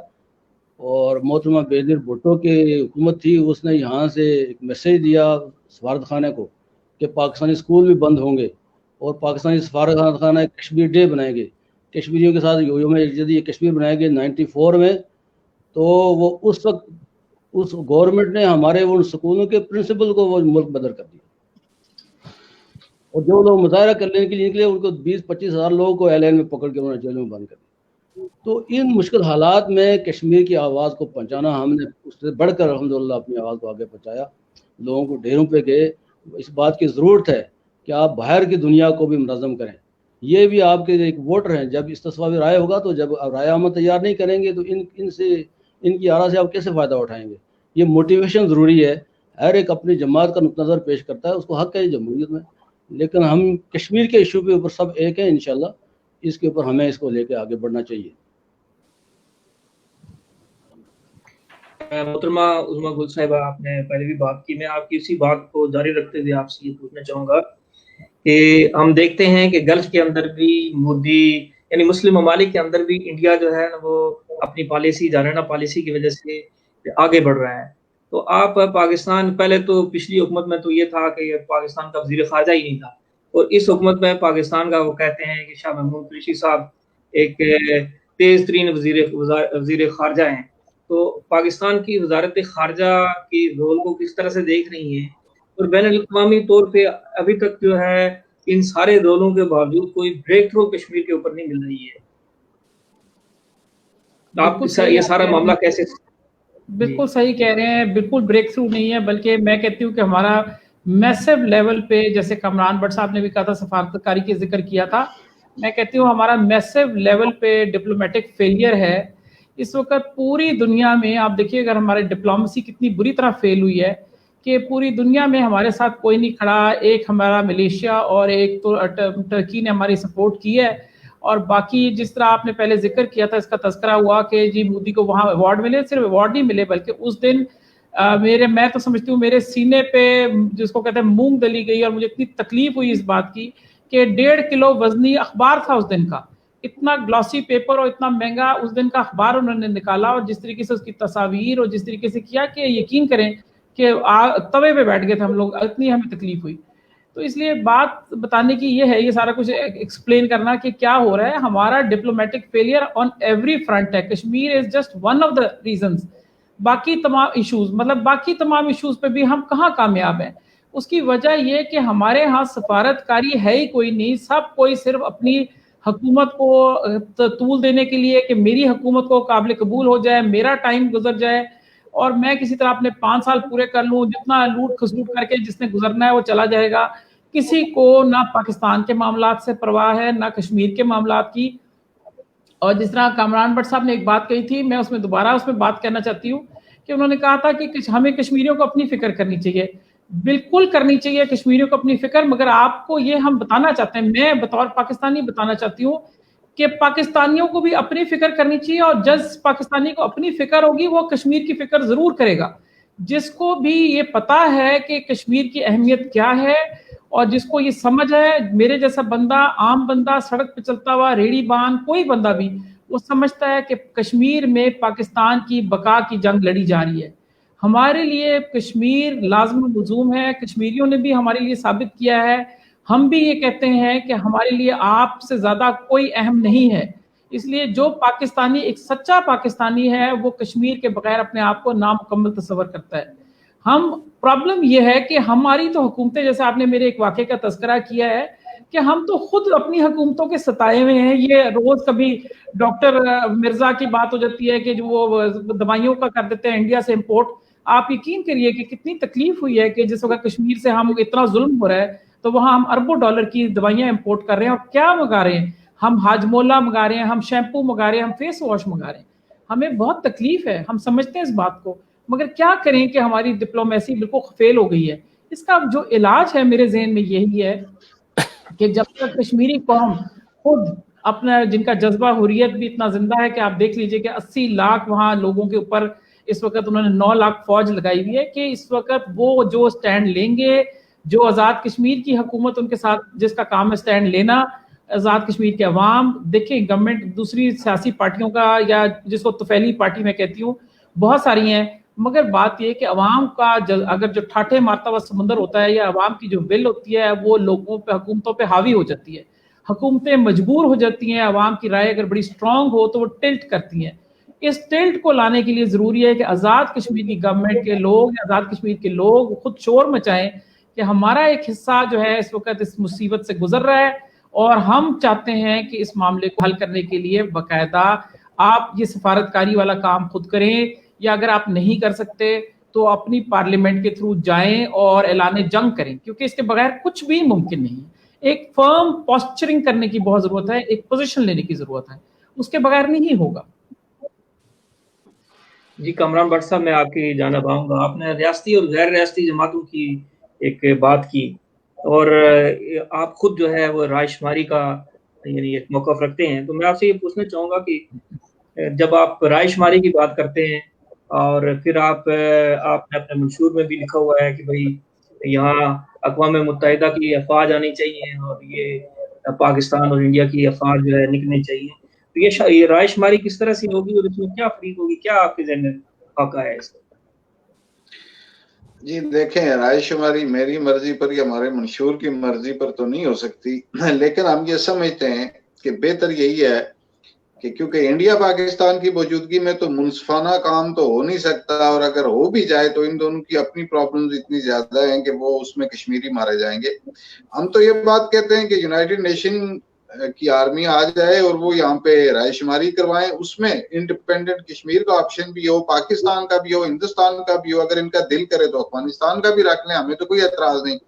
اور محترمہ بینظیر بھٹو کی حکومت تھی، اس نے یہاں سے ایک میسیج دیا سفارت خانے کو کہ پاکستانی اسکول بھی بند ہوں گے، اور پاکستانی سفارت خانہ کشمیر ڈے بنائیں گے، کشمیریوں کے ساتھ یوم یکجہتی کشمیر بنائیں گے 94 میں. تو وہ اس وقت اس گورنمنٹ نے ہمارے ان سکولوں کے پرنسپل کو وہ ملک بدر کر دیا، اور جو لوگ مظاہرہ کرنے کے لیے نکلے ان کو 20-25 ہزار لوگوں کو ایل این میں پکڑ کے انہوں نے جیلوں میں بند کر دیا. تو ان مشکل حالات میں کشمیر کی آواز کو پہنچانا، ہم نے اس سے بڑھ کر الحمدللہ اپنی آواز کو آگے پہنچایا. لوگوں کو ڈیروں پہ گئے. اس بات کی ضرورت ہے کہ آپ باہر کی دنیا کو بھی منظم کریں. یہ بھی آپ کے ایک ووٹر ہیں. جب استصوابی رائے ہوگا تو جب رائے عامہ تیار نہیں کریں گے تو ان کی آراء سے آپ کیسے فائدہ اٹھائیں گے؟ یہ موٹیویشن ضروری ہے. ہر ایک اپنی جماعت کا نقطہ نظر پیش کرتا ہے، اس کو حق ہے جمہوریت میں، لیکن ہم کشمیر کے ایشو کے اوپر سب ایک ہیں. انشاءاللہ اس کے اوپر ہمیں اس کو لے کے آگے بڑھنا چاہیے. محترمہ عظمیٰ گل صاحبہ، آپ نے پہلے بھی بات کی، میں آپ کی اسی بات کو جاری رکھتے ہوئے آپ سے یہ پوچھنا چاہوں گا کہ ہم دیکھتے ہیں کہ گلف کے اندر بھی مودی، یعنی مسلم ممالک کے اندر بھی انڈیا جو ہے نا وہ اپنی پالیسی، جارحانہ پالیسی کی وجہ سے آگے بڑھ رہا ہے. تو آپ پاکستان، پہلے تو پچھلی حکومت میں تو یہ تھا کہ پاکستان کا وزیر خارجہ ہی نہیں تھا، اور اس حکومت میں پاکستان کا وہ کہتے ہیں کہ شاہ محمود قریشی صاحب ایک تیز ترین وزیر خارجہ ہیں. تو پاکستان کی وزارت خارجہ کی رول کو کس طرح سے دیکھ رہی ہیں، اور بین الاقوامی طور پہ ابھی تک جو ہے ان سارے رولوں کے باوجود کوئی بریک تھرو کشمیر کے اوپر نہیں مل رہی ہے؟ آپ یہ سارا معاملہ کیسے؟ بالکل صحیح کہہ رہے ہیں، بالکل بریک تھرو نہیں ہے، بلکہ میں کہتی ہوں کہ ہمارا میسو لیول پہ، جیسے کامران بٹ صاحب نے بھی کہا تھا، سفارتکاری کی ذکر کیا تھا، میں کہتی ہوں ہمارا میسو لیول پہ ڈپلومیٹک فیلئر ہے اس وقت پوری دنیا میں. آپ دیکھیے اگر ہمارے ڈپلومیسی کتنی بری طرح فیل ہوئی ہے کہ پوری دنیا میں ہمارے ساتھ کوئی نہیں کھڑا. ایک ہمارا ملیشیا اور ایک تو ٹرکی نے ہماری سپورٹ کی ہے، اور باقی جس طرح آپ نے پہلے ذکر کیا تھا، اس کا تذکرہ ہوا کہ جی مودی کو وہاں ایوارڈ ملے. صرف ایوارڈ نہیں ملے بلکہ اس دن میں تو سمجھتی ہوں میرے سینے پہ جس کو کہتے ہیں مونگ دلی گئی، اور مجھے اتنی تکلیف ہوئی اس بات کی کہ 1.5 کلو وزنی اخبار تھا اس دن کا، اتنا گلوسی پیپر اور اتنا مہنگا اس دن کا اخبار انہوں نے نکالا، اور جس طریقے سے اس کی تصاویر اور جس طریقے سے کیا کہ یقین کریں کہ توے پہ بیٹھ گئے تھے ہم لوگ، اتنی ہمیں تکلیف ہوئی. تو اس لیے بات بتانے کی یہ ہے، یہ سارا کچھ ایکسپلین کرنا کہ کیا ہو رہا ہے. ہمارا diplomatic failure on every front ہے. Kashmir is just one of the reasons. باقی تمام ایشوز، مطلب باقی تمام ایشوز پہ بھی ہم کہاں کامیاب ہیں. اس کی وجہ یہ کہ ہمارے ہاں سفارتکاری ہے ہی کوئی نہیں. سب کوئی صرف اپنی حکومت کو طول دینے کے لیے کہ میری حکومت کو قابل قبول ہو جائے، میرا ٹائم گزر جائے اور میں کسی طرح اپنے 5 سال پورے کر لوں، جتنا لوٹ کھسوٹ کر کے جس نے گزرنا ہے وہ چلا جائے گا. کسی کو نہ پاکستان کے معاملات سے پرواہ ہے، نہ کشمیر کے معاملات کی. اور جس طرح کامران بٹ صاحب نے ایک بات کہی تھی، میں اس میں دوبارہ اس میں بات کہنا چاہتی ہوں کہ انہوں نے کہا تھا کہ ہمیں کشمیریوں کو اپنی فکر کرنی چاہیے. بالکل کرنی چاہیے کشمیریوں کو اپنی فکر، مگر آپ کو یہ ہم بتانا چاہتے ہیں، میں بطور پاکستانی بتانا چاہتی ہوں کہ پاکستانیوں کو بھی اپنی فکر کرنی چاہیے، اور جس پاکستانی کو اپنی فکر ہوگی وہ کشمیر کی فکر ضرور کرے گا. جس کو بھی یہ پتا ہے کہ کشمیر کی اہمیت کیا ہے اور جس کو یہ سمجھ ہے، میرے جیسا بندہ، عام بندہ، سڑک پہ چلتا ہوا، ریڑھی بان، کوئی بندہ بھی وہ سمجھتا ہے کہ کشمیر میں پاکستان کی بقا کی جنگ لڑی جا رہی ہے۔ ہمارے لیے کشمیر لازم و لزوم ہے، کشمیریوں نے بھی ہمارے لیے ثابت کیا ہے، ہم بھی یہ کہتے ہیں کہ ہمارے لیے آپ سے زیادہ کوئی اہم نہیں ہے۔ اس لیے جو پاکستانی ایک سچا پاکستانی ہے وہ کشمیر کے بغیر اپنے آپ کو نامکمل تصور کرتا ہے۔ ہم پرابلم یہ ہے کہ ہماری تو حکومتیں، جیسے آپ نے میرے ایک واقعے کا تذکرہ کیا ہے، کہ ہم تو خود اپنی حکومتوں کے ستائے ہوئے ہیں۔ یہ روز کبھی ڈاکٹر مرزا کی بات ہو جاتی ہے کہ جو وہ دوائیوں کا کر دیتے ہیں انڈیا سے امپورٹ۔ آپ یقین کریے کہ کتنی تکلیف ہوئی ہے کہ جس وقت کشمیر سے ہم اتنا ظلم ہو رہا ہے تو وہاں ہم اربوں ڈالر کی دوائیاں امپورٹ کر رہے ہیں، اور کیا منگا رہے ہیں ہم؟ ہاجمولا منگا رہے ہیں، ہم شیمپو منگا رہے ہیں، ہم فیس واش منگا رہے ہیں۔ ہمیں بہت تکلیف ہے، ہم سمجھتے ہیں اس بات کو، مگر کیا کریں کہ ہماری ڈپلومیسی بالکل فیل ہو گئی ہے۔ اس کا جو علاج ہے میرے ذہن میں یہی ہے کہ جب تک کشمیری قوم خود اپنا، جن کا جذبہ حریت بھی اتنا زندہ ہے کہ آپ دیکھ لیجئے کہ 80 لاکھ وہاں لوگوں کے اوپر اس وقت انہوں نے 9 لاکھ فوج لگائی ہوئی ہے، کہ اس وقت وہ جو سٹینڈ لیں گے، جو آزاد کشمیر کی حکومت ان کے ساتھ جس کا کام ہے سٹینڈ لینا، آزاد کشمیر کے عوام دیکھیں، گورنمنٹ دوسری سیاسی پارٹیوں کا، یا جس کو طفیلی پارٹی میں کہتی ہوں، بہت ساری ہیں، مگر بات یہ کہ عوام کا اگر جو ٹھاٹھے مارتا ہوا سمندر ہوتا ہے، یا عوام کی جو ول ہوتی ہے وہ لوگوں پہ، حکومتوں پہ حاوی ہو جاتی ہے، حکومتیں مجبور ہو جاتی ہیں، عوام کی رائے اگر بڑی سٹرونگ ہو تو وہ ٹلٹ کرتی ہیں۔ اس ٹلٹ کو لانے کے لیے ضروری ہے کہ آزاد کشمیر کی گورنمنٹ کے لوگ، آزاد کشمیر کے لوگ خود شور مچائیں کہ ہمارا ایک حصہ جو ہے اس وقت اس مصیبت سے گزر رہا ہے، اور ہم چاہتے ہیں کہ اس معاملے کو حل کرنے کے لیے باقاعدہ آپ یہ سفارتکاری والا کام خود کریں، یا اگر آپ نہیں کر سکتے تو اپنی پارلیمنٹ کے تھرو جائیں اور اعلان جنگ کریں، کیونکہ اس کے بغیر کچھ بھی ممکن نہیں ہے۔ ایک فرم پوسچرنگ کرنے کی بہت ضرورت ہے، ایک پوزیشن لینے کی ضرورت ہے، اس کے بغیر نہیں ہوگا۔ جی کامران بٹ صاحب، میں آپ کی جانب آؤں گا۔ آپ نے ریاستی اور غیر ریاستی جماعتوں کی ایک بات کی، اور آپ خود جو ہے وہ رائے شماری کا یعنی ایک موقف رکھتے ہیں، تو میں آپ سے یہ پوچھنا چاہوں گا کہ جب آپ رائے شماری کی بات کرتے ہیں، اور پھر آپ نے اپنے منشور میں بھی لکھا ہوا ہے کہ بھائی یہاں اقوام متحدہ کی افواج آنی چاہیے، اور یہ پاکستان اور انڈیا کی افواج جو ہے نکلنی چاہیے، تو یہ رائے شماری کس طرح سے ہوگی اور اس میں کیا فریق ہوگی؟ کیا آپ کے ذہن میں خاکہ ہے اس کا؟ جی دیکھیں، رائے شماری میری مرضی پر یا ہمارے منشور کی مرضی پر تو نہیں ہو سکتی، لیکن ہم یہ سمجھتے ہیں کہ بہتر یہی ہے کہ کیونکہ انڈیا پاکستان کی موجودگی میں تو منصفانہ کام تو ہو نہیں سکتا، اور اگر ہو بھی جائے تو ان دونوں کی اپنی پرابلمز اتنی زیادہ ہیں کہ وہ اس میں کشمیری مارے جائیں گے۔ ہم تو یہ بات کہتے ہیں کہ یونائٹڈ نیشن کی آرمی آ جائے اور وہ یہاں پہ رائے شماری کروائیں، اس میں انڈیپینڈنٹ کشمیر کا آپشن بھی ہو، پاکستان کا بھی ہو، ہندوستان کا بھی ہو، اگر ان کا دل کرے تو افغانستان کا بھی رکھ لیں، ہمیں تو کوئی اعتراض نہیں۔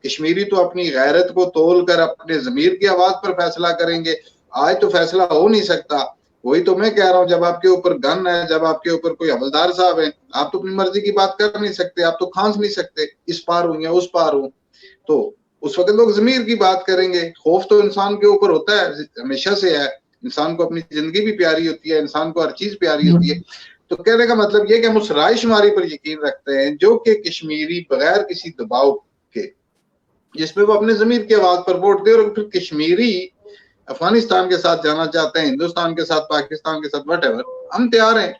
کشمیری تو اپنی غیرت کو تول کر اپنے ضمیر کی آواز پر فیصلہ کریں گے۔ آج تو فیصلہ ہو نہیں سکتا، وہی تو میں کہہ رہا ہوں، جب آپ کے اوپر گن ہے، جب آپ کے اوپر کوئی حوالدار صاحب ہے، آپ تو اپنی مرضی کی بات کر نہیں سکتے، آپ تو کھانس نہیں سکتے اس پار ہوں یا اس پار ہوں، تو اس وقت لوگ ضمیر کی بات کریں گے۔ خوف تو انسان کے اوپر ہوتا ہے، ہمیشہ سے ہے، انسان کو اپنی زندگی بھی پیاری ہوتی ہے، انسان کو ہر چیز پیاری ہوتی ہے۔ تو کہنے کا مطلب یہ کہ ہم اس رائے شماری پر یقین رکھتے ہیں جو کہ کشمیری بغیر کسی دباؤ کے، جس میں وہ اپنے ضمیر کی آواز پر ووٹ دے، اور پھر کشمیری افغانستان کے ساتھ جانا چاہتے ہیں، ہندوستان کے ساتھ، پاکستان کے ساتھ، وٹ ایور، ہم تیار ہیں۔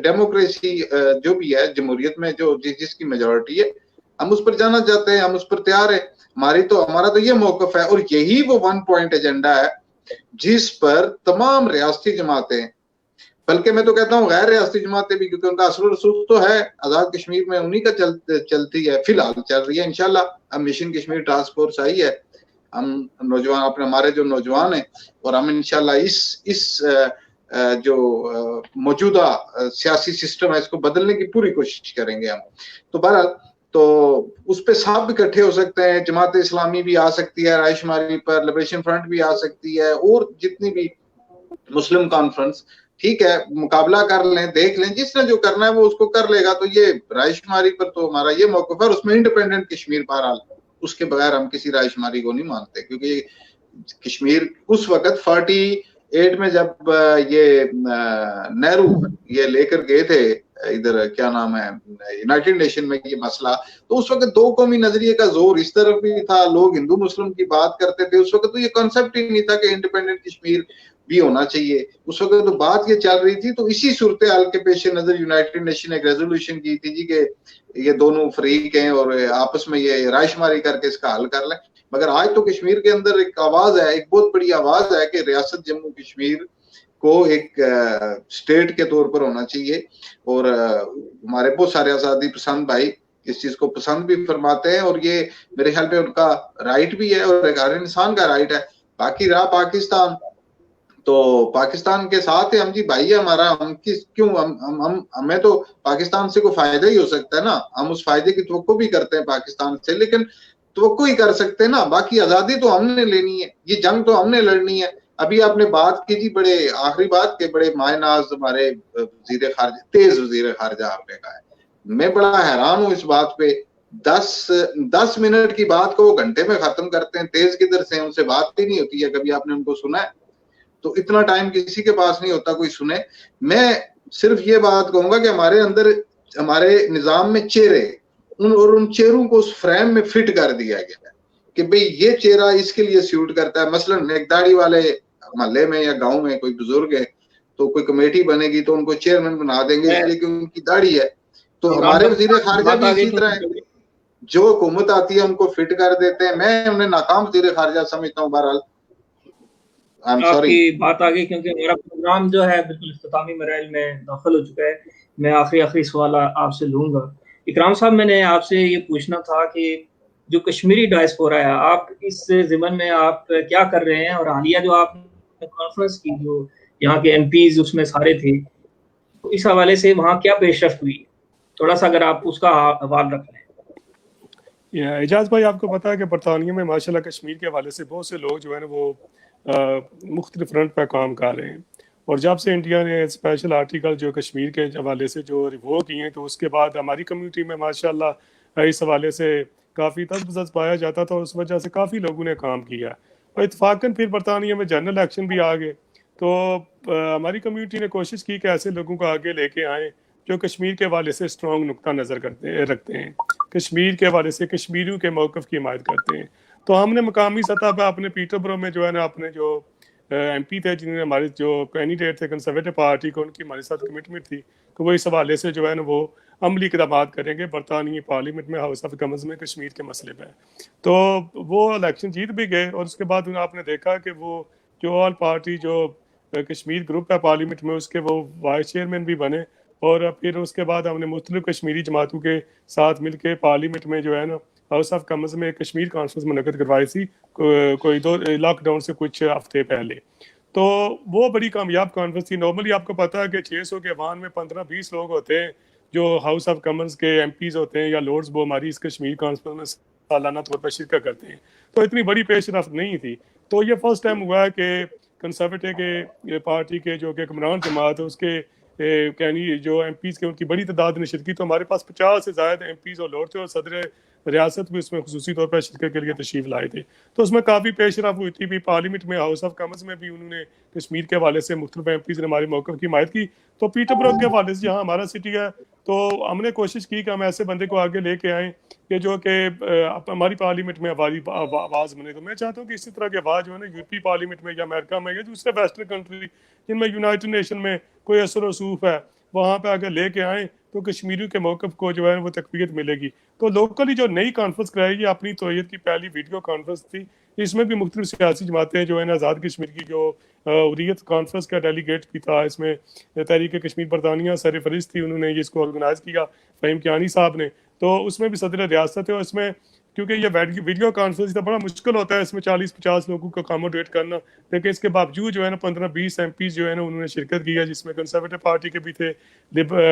ڈیموکریسی جو بھی ہے، جمہوریت میں جو جس کی میجورٹی ہے، ہم اس پر جانا چاہتے ہیں، ہم اس پر تیار ہیں۔ ہمارا تو یہ موقف ہے، اور یہی وہ 1 پوائنٹ ایجنڈا ہے جس پر تمام ریاستی جماعتیں، بلکہ میں تو کہتا ہوں غیر ریاستی جماعتیں بھی، کیونکہ ان کا اثر و رسوخ تو ہے آزاد کشمیر میں، انہی کا چلتی ہے، فی الحال چل رہی ہے۔ انشاءاللہ اب مشن کشمیر ٹاسک فورس آئی ہے، ہم نوجوان، اپنے ہمارے جو نوجوان ہیں، اور ہم انشاءاللہ اس جو موجودہ سیاسی سسٹم ہے اس کو بدلنے کی پوری کوشش کریں گے ہم۔ تو بہرحال تو اس پہ سب اکٹھے ہو سکتے ہیں، جماعت اسلامی بھی آ سکتی ہے رائے شماری پر، لبریشن فرنٹ بھی آ سکتی ہے، اور جتنی بھی مسلم کانفرنس، ٹھیک ہے، مقابلہ کر لیں، دیکھ لیں، جس نے جو کرنا ہے وہ اس کو کر لے گا۔ تو یہ رائے شماری پر تو ہمارا یہ موقف ہے، اور اس میں انڈیپینڈنٹ کشمیر بہرحال اس کے بغیر ہم کسی رائے شماری کو نہیں مانتے، کیونکہ کشمیر اس وقت 48 میں جب یہ نہرو یہ لے کر گئے تھے ادھر کیا نام ہے یونائٹڈ نیشن میں یہ مسئلہ, تو اس وقت دو قومی نظریے کا زور اس طرف بھی تھا, لوگ ہندو مسلم کی بات کرتے تھے. اس وقت تو یہ کانسیپٹ ہی نہیں تھا کہ انڈیپینڈنٹ کشمیر بھی ہونا چاہیے. اس وقت تو بات یہ چل رہی تھی. تو اسی صورتحال کے پیش نظر یونائٹڈ نیشن ایک ریزولوشن کی تھی جی کہ یہ دونوں فریق ہیں اور آپس میں یہ رائے شماری کر کے اس کا حل کر لیں. مگر آج تو کشمیر کے اندر ایک آواز ہے, ایک بہت بڑی آواز ہے کہ ریاست جموں کشمیر کو ایک اسٹیٹ کے طور پر ہونا چاہیے. اور ہمارے بہت سارے آزادی پسند بھائی اس چیز کو پسند بھی فرماتے ہیں, اور یہ میرے خیال پہ ان کا رائٹ بھی ہے اور ہر انسان کا رائٹ ہے. باقی رہا پاکستان, تو پاکستان کے ساتھ ہم جی بھائی ہے ہمارا, ہم کس کیوں ہمیں تو پاکستان سے کوئی فائدہ ہی ہو سکتا ہے نا, ہم اس فائدے کی توقع بھی کرتے ہیں پاکستان سے, لیکن توقع ہی کر سکتے ہیں نا. باقی آزادی تو ہم نے لینی ہے, یہ جنگ تو ہم نے لڑنی ہے. ابھی آپ نے بات کی جی بڑے آخری بات کے بڑے مائع ناز ہمارے وزیر خارجہ, تیز وزیر خارجہ آپ نے کہا ہے. میں بڑا حیران ہوں اس بات پہ, 10 منٹ کی بات کو وہ گھنٹے میں ختم کرتے ہیں. تیز کدھر سے, ان سے بات ہی نہیں ہوتی ہے, کبھی آپ نے ان کو سنا ہے؟ تو اتنا ٹائم کسی کے پاس نہیں ہوتا کوئی سنے. میں صرف یہ بات کہوں گا کہ ہمارے اندر ہمارے نظام میں چہرے اور ان چہروں کو اس فریم میں فٹ کر دیا گیا ہے کہ بھئی یہ چہرہ اس کے لیے سیوٹ کرتا ہے. مثلا ایک داڑھی والے محلے میں یا گاؤں میں کوئی بزرگ ہے تو کوئی کمیٹی بنے گی تو ان کو چیئرمین بنا دیں گے اس لیے کہ ان کی داڑھی ہے. تو ہمارے وزیر خارجہ بھی اسی طرح ہے, جو حکومت آتی ہے ان کو فٹ کر دیتے ہیں. میں انہیں ناکام وزیر خارجہ سمجھتا ہوں. بہرحال آپ کی بات آگے, کیونکہ ہمارا پروگرام جو ہے بالکل اختتامی مراحل میں داخل ہو چکا ہے. میں آخری سوال آپ سے لوں گا. اکرام صاحب, میں نے آپ سے یہ پوچھنا تھا کہ جو کشمیری ڈائسپورا ہے, آپ اس ضمن میں آپ کیا کر رہے ہیں, اور حالیہ جو آپ نے کانفرنس کی جو یہاں کے ایم پیز اس میں سارے تھے, تو اس حوالے سے وہاں کیا پیش رفت ہوئی, تھوڑا سا اگر آپ اس کا حوال رکھ لیں. اعجاز بھائی, آپ کو پتا ہے کہ برطانیہ میں ماشاءاللہ کشمیر کے حوالے سے بہت سے لوگ جو ہے نا وہ مختلف فرنٹ پہ کام کر رہے ہیں. اور جب سے انڈیا نے اسپیشل آرٹیکل جو کشمیر کے حوالے سے جو ریوو کیے ہیں, تو اس کے بعد ہماری کمیونٹی میں ماشاءاللہ اس حوالے سے کافی تذبذب پایا جاتا تھا, اور اس وجہ سے کافی لوگوں نے کام کیا. اور اتفاقاً پھر برطانیہ میں جنرل الیکشن بھی آ گئے, تو ہماری کمیونٹی نے کوشش کی کہ ایسے لوگوں کو آگے لے کے آئیں جو کشمیر کے حوالے سے اسٹرانگ نقطہ نظر رکھتے ہیں, کشمیر کے حوالے سے کشمیریوں کے موقف کی حمایت کرتے ہیں. تو ہم نے مقامی سطح پہ اپنے پیٹر برو میں جو ہے نا اپنے جو ایم پی تھے, جنہوں نے ہمارے جو کینڈیڈیٹ تھے کنزرویٹو پارٹی کو, ان کی ہمارے ساتھ کمٹمنٹ تھی کہ وہ اس حوالے سے جو ہے نا وہ عملی اقدامات کریں گے برطانوی پارلیمنٹ میں, ہاؤس آف کامنز میں کشمیر کے مسئلے پہ. تو وہ الیکشن جیت بھی گئے, اور اس کے بعد آپ نے دیکھا کہ وہ جو آل پارٹی جو کشمیر گروپ ہے پارلیمنٹ میں, اس کے وہ وائس چیئرمین بھی بنے. اور پھر اس کے بعد ہم نے مختلف کشمیری جماعتوں کے ساتھ مل کے پارلیمنٹ میں جو ہے نا ہاؤس آف کامنز میں کشمیر کانفرنس منعقد کروائی تھی کوئی لاک ڈاؤن سے کچھ ہفتے پہلے. تو وہ بڑی کامیاب کانفرنس تھی. نارملی آپ کو پتا ہے کہ 600 کے ایوان میں 15-20 لوگ ہوتے ہیں جو ہاؤس آف کامنز کے ایم پیز ہوتے ہیں یا لارڈز, وہ ہماری اس کشمیر کانفرنس میں سالانہ طور پر شرکت کرتے ہیں. تو اتنی بڑی پیش رفت نہیں تھی. تو یہ فرسٹ ٹائم ہوا ہے کہ کنزرویٹو کے پارٹی کے جو کہ حکمران جماعت ہے اس کے جو ایم پیز کے ان کی بڑی تعداد نے شرکت. تو ہمارے پاس 50 سے زائد ایم پیز اور لارڈ تھے, اور صدر ریاست بھی اس میں خصوصی طور پر شرکت کے لیے تشریف لائے تھے. تو اس میں کافی پیش رفت ہوئی تھی. بھی پارلیمنٹ میں ہاؤس آف کامنز میں بھی انہوں نے کشمیر کے حوالے سے مختلف ایم پیز نے ہمارے موقف کی حمایت کی. تو پیٹر برو کے حوالے سے جہاں ہمارا سٹی ہے, تو ہم نے کوشش کی کہ ہم ایسے بندے کو آگے لے کے آئیں کہ جو کہ ہماری پارلیمنٹ میں آواز بنے. تو میں چاہتا ہوں کہ اسی طرح کی آواز جو ہے نا یورپی پارلیمنٹ میں یا امریکہ میں یا دوسرے ویسٹرن کنٹری جن میں یونائٹڈ نیشن میں کوئی اثر و رسوخ ہے, وہاں پہ اگر لے کے آئیں تو کشمیریوں کے موقف کو جو ہے وہ تقویت ملے گی. تو لوکلی جو نئی کانفرنس کرائی گئی اپنی توحید کی پہلی ویڈیو کانفرنس تھی. اس میں بھی مختلف سیاسی جماعتیں جو ہے نا آزاد کشمیر کی جو حریت کانفرنس کا ڈیلیگیٹ بھی تھا, اس میں تحریک کشمیر برطانیہ سرفرست تھی, انہوں نے یہ اس کو آرگنائز کیا فہیم کیانی صاحب نے. تو اس میں بھی صدر ریاست ہے, اور اس میں کیونکہ یہ ویڈیو کانفرنس بڑا مشکل ہوتا ہے اس میں 40-50 لوگوں کو اکاموڈیٹ کرنا, لیکن اس کے باوجود جو ہے نا 15-20 ایم پیز جو ہے نا انہوں نے شرکت کی ہے, جس میں کنزرویٹو پارٹی کے بھی تھے,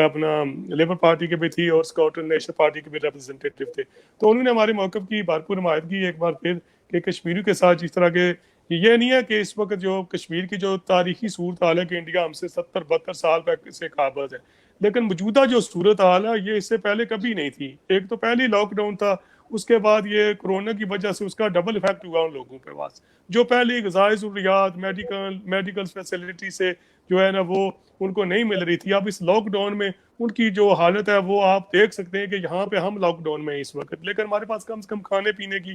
اپنا لیبر پارٹی کے بھی تھی, اور اسکاٹلینڈ نیشنل پارٹی کے بھی ریپرزینٹیٹو تھے. تو انہوں نے ہمارے موقف کی بھرپور حمایت کی ایک بار پھر کہ کشمیریوں کے ساتھ جس طرح کے یہ نہیں ہے کہ اس وقت جو کشمیر کی جو تاریخی صورتحال ہے کہ انڈیا ہم سے 70-72 سال سے قابض ہے, لیکن موجودہ جو صورتحال ہے یہ اس سے پہلے کبھی نہیں تھی. ایک تو پہلی لاک ڈاؤن تھا, اس کے بعد یہ کورونا کی وجہ سے اس کا ڈبل ایفیکٹ ہوا ان لوگوں پہ پاس جو پہلے غذائی ضروریات میڈیکل فیسلٹی سے جو ہے نا وہ ان کو نہیں مل رہی تھی. اب اس لاک ڈاؤن میں ان کی جو حالت ہے وہ آپ دیکھ سکتے ہیں کہ یہاں پہ ہم لاک ڈاؤن میں اس وقت, لیکن ہمارے پاس کم سے کم کھانے پینے کی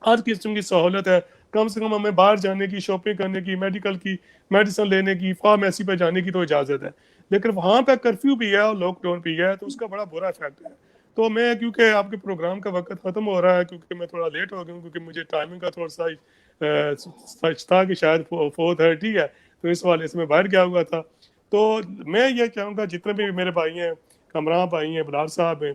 ہر قسم کی سہولت ہے, کم سے کم ہمیں باہر جانے کی, شاپنگ کرنے کی, میڈیکل کی میڈیسن لینے کی, فارمیسی پہ جانے کی تو اجازت ہے. لیکن وہاں پہ کرفیو بھی ہے اور لاک ڈاؤن بھی ہے, تو اس کا بڑا برا افیکٹ ہے. تو میں کیونکہ آپ کے پروگرام کا وقت ختم ہو رہا ہے, کیونکہ میں تھوڑا لیٹ ہو گیا ہوں, کیونکہ مجھے ٹائمنگ کا تھوڑا سا سچ تھا کہ شاید 4:30 ہے, تو اس والے سے میں باہر گیا ہوا تھا. تو میں یہ چاہوں گا جتنے بھی میرے بھائی ہیں, کمران بھائی ہیں, بلال صاحب ہیں,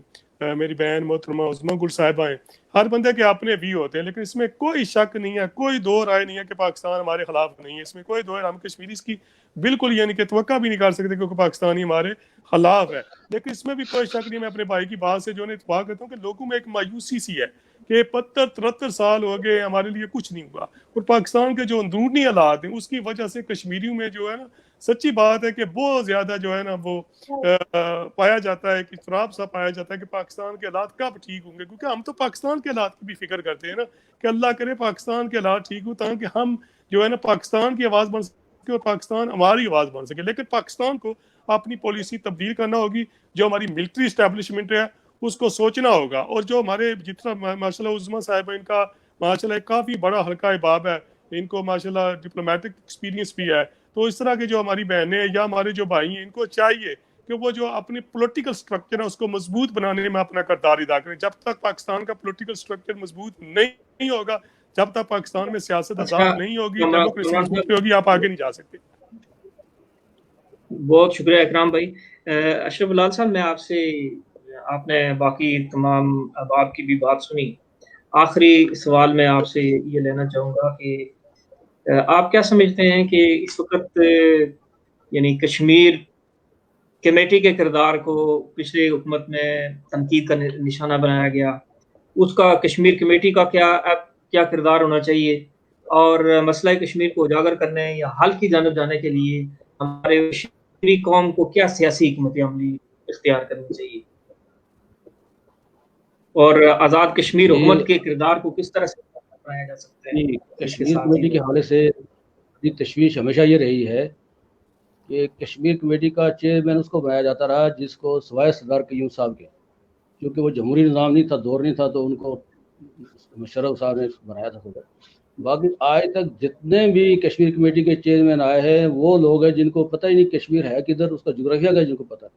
میری بہن محترمہ عظمیٰ گل صاحبہ ہیں, ہر بندے کے اپنے ویو ہوتے ہیں, لیکن اس میں کوئی شک نہیں ہے, کوئی دو رائے نہیں ہے کہ پاکستان ہمارے خلاف نہیں ہے. اس میں کوئی دو رائے, ہم کشمیری اس کی بالکل یعنی کہ توقع بھی نہیں کر سکتے کیونکہ پاکستانی ہمارے خلاف ہے. لیکن اس میں بھی کوئی شک نہیں, میں اپنے بھائی کی بات سے جو ہے اتفاق کرتا ہوں کہ لوگوں میں ایک مایوسی سی ہے کہ 73 سال ہو گئے ہمارے لیے کچھ نہیں ہوا, اور پاکستان کے جو اندرونی حالات ہیں اس کی وجہ سے کشمیریوں میں جو ہے نا سچی بات ہے کہ بہت زیادہ جو ہے نا وہ پایا جاتا ہے کہ اضطراب سا پایا جاتا ہے کہ پاکستان کے حالات کب ٹھیک ہوں گے, کیونکہ ہم تو پاکستان کے حالات کی بھی فکر کرتے ہیں نا کہ اللہ کرے پاکستان کے حالات ٹھیک ہوں تاکہ ہم جو ہے نا پاکستان کی آواز بن سکے اور پاکستان ہماری آواز بن سکے. لیکن پاکستان کو اپنی پالیسی تبدیل کرنا ہوگی, جو ہماری ملٹری اسٹیبلشمنٹ ہے اس کو سوچنا ہوگا, اور جو ہمارے جتنا ماشاء اللہ عظمیٰ صاحب ان کا ماشاء اللہ کافی بڑا حلقہ باب ہے, ان کو ماشاء اللہ ڈپلومیٹک ایکسپیرینس بھی ہے, تو اس طرح کے جو ہماری بہنیں یا ہمارے جو بھائی ہیں ان کو چاہیے کہ وہ جو اپنی پولیٹیکل سٹرکچر ہے اس کو مضبوط بنانے میں اپنا کردار ادا کریں. جب تک پاکستان کا پولیٹیکل سٹرکچر مضبوط نہیں ہوگا, جب تک پاکستان میں سیاست آزاد نہیں ہوگی, ڈیموکریسی مضبوط نہیں ہوگی, آپ آگے نہیں جا سکتے. بہت شکریہ اکرام بھائی. اشرف بلال صاحب, میں آپ سے, آپ نے باقی تمام احباب کی بھی بات سنی, آخری سوال میں آپ سے یہ لینا چاہوں گا کہ آپ کیا سمجھتے ہیں کہ اس وقت یعنی کشمیر کمیٹی کے کردار کو پچھلے حکومت میں تنقید کا نشانہ بنایا گیا, اس کا کشمیر کمیٹی کا کیا کردار ہونا چاہیے, اور مسئلہ کشمیر کو اجاگر کرنے یا حل کی جانب جانے کے لیے ہمارے کشمیری قوم کو کیا سیاسی حکمت عملی اختیار کرنی چاہیے, اور آزاد کشمیر حکومت کے کردار کو کس طرح سے بنایا جا سکتا ہے. کشمیر کمیٹی کے حوالے سے تشویش ہمیشہ یہ رہی ہے کہ کشمیر کمیٹی کا چیئرمین اس کو بنایا جاتا رہا جس کو سوائے سردار قیوم صاحب کے, کیونکہ وہ جمہوری نظام نہیں تھا, دور نہیں تھا, تو ان کو مشرف صاحب نے بنایا تھا صدر. باقی آج تک جتنے بھی کشمیر کمیٹی کے چیئرمین آئے ہیں وہ لوگ ہیں جن کو پتہ ہی نہیں کشمیر ہے کدھر, اس کا جغرافیہ کا جن کو پتہ ہے.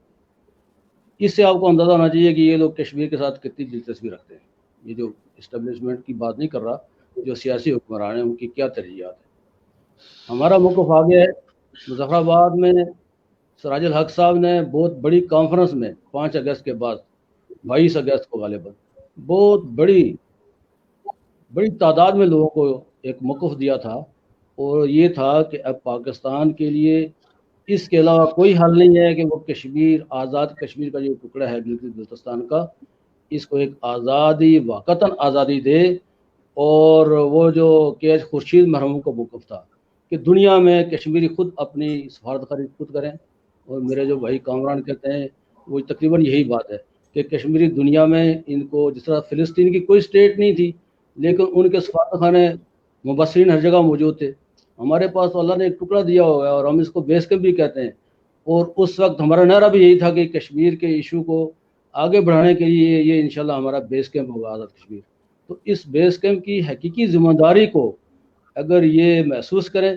اس سے آپ کو اندازہ ہونا چاہیے کہ یہ لوگ کشمیر کے ساتھ کتنی دلچسپی رکھتے ہیں. یہ جو اسٹیبلشمنٹ کی بات نہیں کر رہا, جو سیاسی حکمران ہیں ان کی کیا ترجیحات ہیں. ہمارا موقف آگے ہے. مظفر آباد میں سراج الحق صاحب نے بہت بڑی کانفرنس میں 5 اگست کے بعد 22 اگست کو غالباً بہت بڑی تعداد میں لوگوں کو ایک موقف دیا تھا, اور یہ تھا کہ اب پاکستان کے لیے اس کے علاوہ کوئی حل نہیں ہے کہ وہ کشمیر, آزاد کشمیر کا جو ٹکڑا ہے بلوچستان کا, اس کو ایک آزادی واقعتاً آزادی دے. اور وہ جو کہ خورشید مرحوم کا موقف تھا کہ دنیا میں کشمیری خود اپنی سفارت خاری خود کریں, اور میرے جو بھائی کامران کہتے ہیں وہ تقریباً یہی بات ہے کہ کشمیری دنیا میں ان کو, جس طرح فلسطین کی کوئی اسٹیٹ نہیں تھی لیکن ان کے سفارت خانے مبصرین ہر جگہ موجود تھے. ہمارے پاس تو اللہ نے ایک ٹکڑا دیا ہوا ہے اور ہم اس کو بیس کیمپ بھی کہتے ہیں, اور اس وقت ہمارا نعرہ بھی یہی تھا کہ کشمیر کے ایشو کو آگے بڑھانے کے لیے یہ انشاءاللہ ہمارا بیس کیمپ ہوگا آزاد کشمیر. تو اس بیس کیمپ کی حقیقی ذمہ داری کو اگر یہ محسوس کریں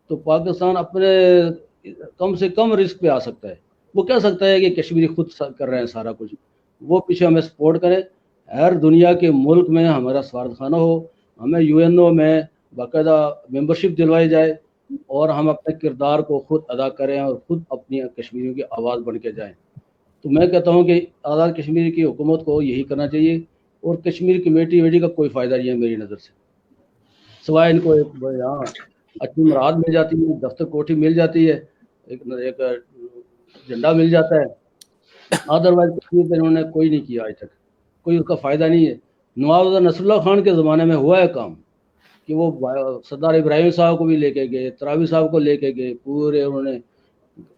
تو پاکستان اپنے کم سے کم رسک پہ آ سکتا ہے. وہ کہہ سکتا ہے کہ کشمیری خود کر رہے ہیں سارا کچھ, وہ پیچھے ہمیں سپورٹ کریں. ہر دنیا کے ملک میں ہمارا سفارت خانہ ہو, ہمیں UNO میں باقاعدہ ممبرشپ دلوائی جائے, اور ہم اپنے کردار کو خود ادا کریں اور خود اپنی کشمیریوں کی آواز بن کے جائیں. تو میں کہتا ہوں کہ آزاد کشمیر کی حکومت کو یہی کرنا چاہیے, اور کشمیر کمیٹی کا کوئی فائدہ نہیں ہے میری نظر سے, سوائے ان کو یہاں اچھی مراد مل جاتی ہے, دفتر کوٹھی مل جاتی ہے, ایک جھنڈا مل جاتا ہے. ادروائز کشمیر پہ انہوں نے کوئی نہیں کیا آج تک, کوئی اس کا فائدہ نہیں ہے. نواب نصر اللہ خان کے زمانے میں ہوا ہے کام کہ وہ سردار ابراہیم صاحب کو بھی لے کے گئے, تراوی صاحب کو لے کے گئے, پورے انہوں نے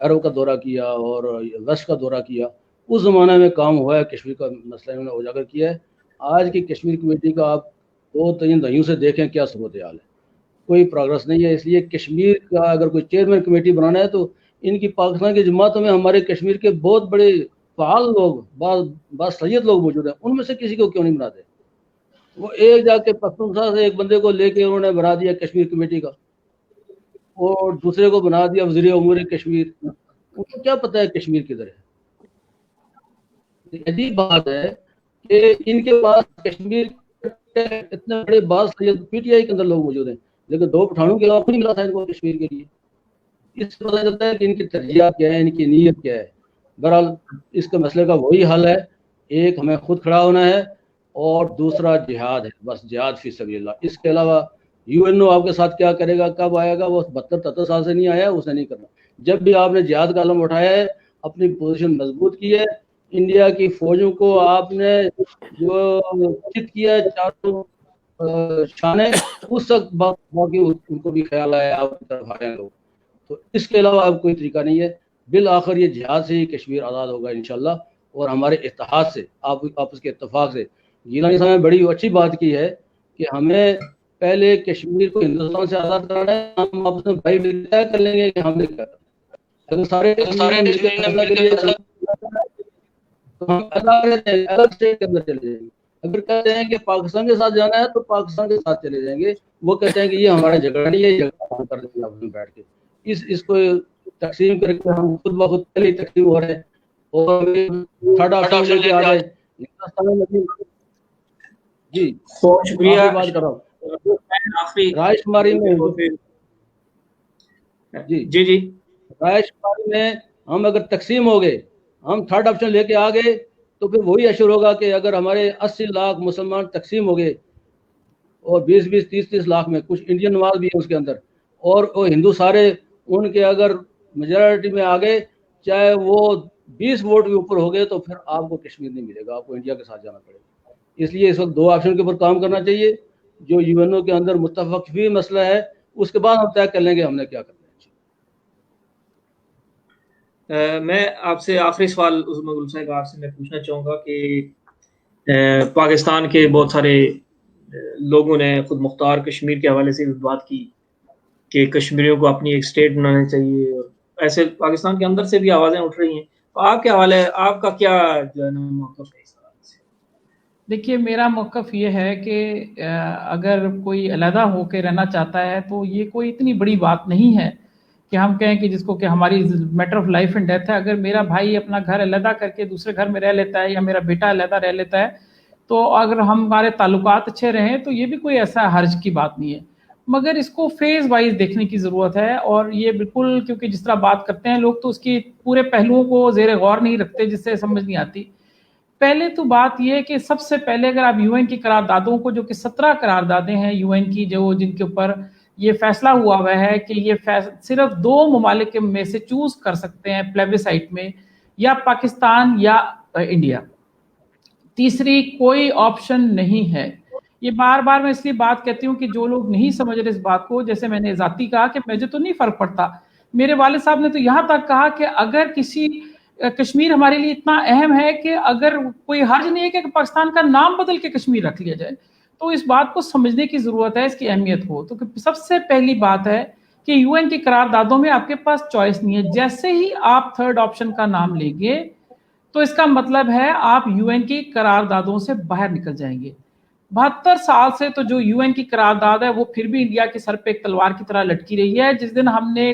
عرب کا دورہ کیا اور ویسٹ کا دورہ کیا. اس زمانے میں کام ہوا ہے, کشمیر کا مسئلہ انہوں نے اجاگر کیا ہے. آج کی کشمیر کمیٹی کا آپ 2-3 دہائیوں سے دیکھیں کیا صورتحال ہے، کوئی پروگرس نہیں ہے. اس لیے کشمیر کا اگر کوئی چیئرمین کمیٹی بنانا ہے تو ان کی پاکستان کی جماعتوں میں ہمارے کشمیر کے بہت بڑے فعال لوگ، بعض سید لوگ موجود ہیں، ان میں سے کسی کو کیوں نہیں بناتے؟ وہ ایک جا کے پختونخوا سے ایک بندے کو لے کے انہوں نے بنا دیا کشمیر کمیٹی کا، اور دوسرے کو بنا دیا وزیر امور کشمیر. ان کو کیا پتہ ہے کشمیر کدھر ہے؟ عجیب بات ہے کہ ان کے پاس کشمیر کے اتنے بڑے بعض پی ٹی آئی کے اندر لوگ موجود ہیں، لیکن 2 پٹھانوں کے علاوہ نہیں ملا تھا ان کو کشمیر کے لیے. اس سے پتہ چلتا ہے کہ ان کی ترجیحات کیا ہے، ان کی نیت کیا ہے. بہرحال اس کے مسئلے کا وہی حل ہے، ایک ہمیں خود کھڑا ہونا ہے اور دوسرا جہاد ہے، بس جہاد فی سبیل اللہ. اس کے علاوہ یو این او آپ کے ساتھ کیا کرے گا، کب آئے گا، وہ 72-73 سال سے نہیں آیا، اسے نہیں کرنا. جب بھی آپ نے جہاد کا علم اٹھایا ہے، اپنی پوزیشن مضبوط کی ہے، انڈیا کی فوجوں کو آپ نے جو چت کیا ہے چاروں شانے، اس وقت باقی ان کو بھی خیال آیا آپ کی طرف آئے لوگ. تو اس کے علاوہ اب کوئی طریقہ نہیں ہے. بالآخر یہ جہاد سے ہی کشمیر آزاد ہوگا انشاءاللہ، اور ہمارے اتحاد سے، آپس کے اتفاق سے. گیلانی صاحب نے بڑی اچھی بات کی ہے کہ ہمیں پہلے کشمیر کو ہندوستان سے آزاد کرانا ہے. ہم آپس میں بھائی مل طے کر لیں گے کہ ہم نے کیا کرنا. اگر سارے مل کے فیصلہ کے لیے تو ہم الگ اسٹیٹ کے اندر چلے جائیں گے. اگر کہتے ہیں کہ پاکستان کے ساتھ جانا ہے تو پاکستان کے ساتھ چلے جائیں گے. وہ کہتے ہیں کہ یہ ہمارا جھگڑا نہیں ہے، یہ جھگڑا کر دیں گے آپ میں بیٹھ کے. اس کو تقسیم کر کے ہم خود بخود پہلے تقسیم ہو رہے ہیں، اور تھرڈ آپشن لے کے آ رہے ہیں. جی بہت شکریہ. بات کر رہا ہوں آخری رائے شماری میں. جی رائے شماری میں ہم اگر تقسیم ہو گئے، ہم تھرڈ آپشن لے کے آ گئے، تو پھر وہی اشور ہوگا کہ اگر ہمارے 80 لاکھ مسلمان تقسیم ہو گئے اور 20-20 30-30 لاکھ میں کچھ انڈین نواز بھی ہیں اس کے اندر، اور وہ ہندو سارے ان کے اگر میجورٹی میں آ گئے، چاہے وہ 20 ووٹ کے اوپر ہو گئے، تو پھر آپ کو کشمیر نہیں ملے گا، آپ کو انڈیا کے ساتھ جانا پڑے گا. اس لیے اس وقت 2 آپشن کے اوپر کام کرنا چاہیے. جو یو این او کے اندر متفق فی مسئلہ ہے، اس کے بعد ہم طے کر لیں گے ہم نے کیا کرنا ہے. میں آپ سے آخری سوال عظمی گل صاحب آپ سے میں پوچھنا چاہوں گا کہ پاکستان کے بہت سارے لوگوں نے خود مختار کشمیر کے حوالے سے بھی بات کی کہ کشمیریوں کو اپنی ایک اسٹیٹ بنانا چاہیے، اور ایسے پاکستان کے اندر سے بھی آوازیں اٹھ رہی ہیں. تو آپ کے حوالے آپ کا کیا جو ہے نا موقف ہے اس حوالے سے؟ دیکھیے میرا موقف یہ ہے کہ اگر کوئی علیحدہ ہو کے رہنا چاہتا ہے تو یہ کوئی اتنی بڑی بات نہیں ہے کہ ہم کہیں کہ جس کو کہ ہماری matter of life and death ہے. اگر میرا بھائی اپنا گھر علیحدہ کر کے دوسرے گھر میں رہ لیتا ہے، یا میرا بیٹا علیحدہ رہ لیتا ہے، تو اگر ہمارے تعلقات اچھے رہیں تو یہ بھی کوئی ایسا حرج کی بات نہیں ہے. مگر اس کو فیز وائز دیکھنے کی ضرورت ہے، اور یہ بالکل کیونکہ جس طرح بات کرتے ہیں لوگ تو اس کی پورے پہلوؤں کو زیر غور نہیں رکھتے، جس سے سمجھ نہیں آتی. پہلے تو بات یہ کہ سب سے پہلے اگر آپ یو این کی قراردادوں کو، جو کہ 17 قراردادیں ہیں یو این کی، جو جن کے اوپر یہ فیصلہ ہوا ہوا ہے کہ یہ صرف 2 ممالک میں سے چوز کر سکتے ہیں پلیبیسائٹ میں، یا پاکستان یا انڈیا، تیسری کوئی آپشن نہیں ہے. یہ بار بار میں اس لیے بات کہتی ہوں کہ جو لوگ نہیں سمجھ رہے اس بات کو، جیسے میں نے ذاتی کہا کہ مجھے تو نہیں فرق پڑتا. میرے والد صاحب نے تو یہاں تک کہا کہ اگر کسی کشمیر ہمارے لیے اتنا اہم ہے کہ اگر کوئی حرج نہیں ہے کہ پاکستان کا نام بدل کے کشمیر رکھ لیا جائے. تو اس بات کو سمجھنے کی ضرورت ہے، اس کی اہمیت ہو. تو سب سے پہلی بات ہے کہ یو این کی قراردادوں میں آپ کے پاس چوائس نہیں ہے. جیسے ہی آپ تھرڈ آپشن کا نام لیں گے تو اس کا مطلب ہے آپ یو این کی قراردادوں سے باہر نکل جائیں گے. 72 سال سے تو جو یو این کی قرارداد ہے وہ پھر بھی انڈیا کے سر پہ ایک تلوار کی طرح لٹکی رہی ہے. جس دن ہم نے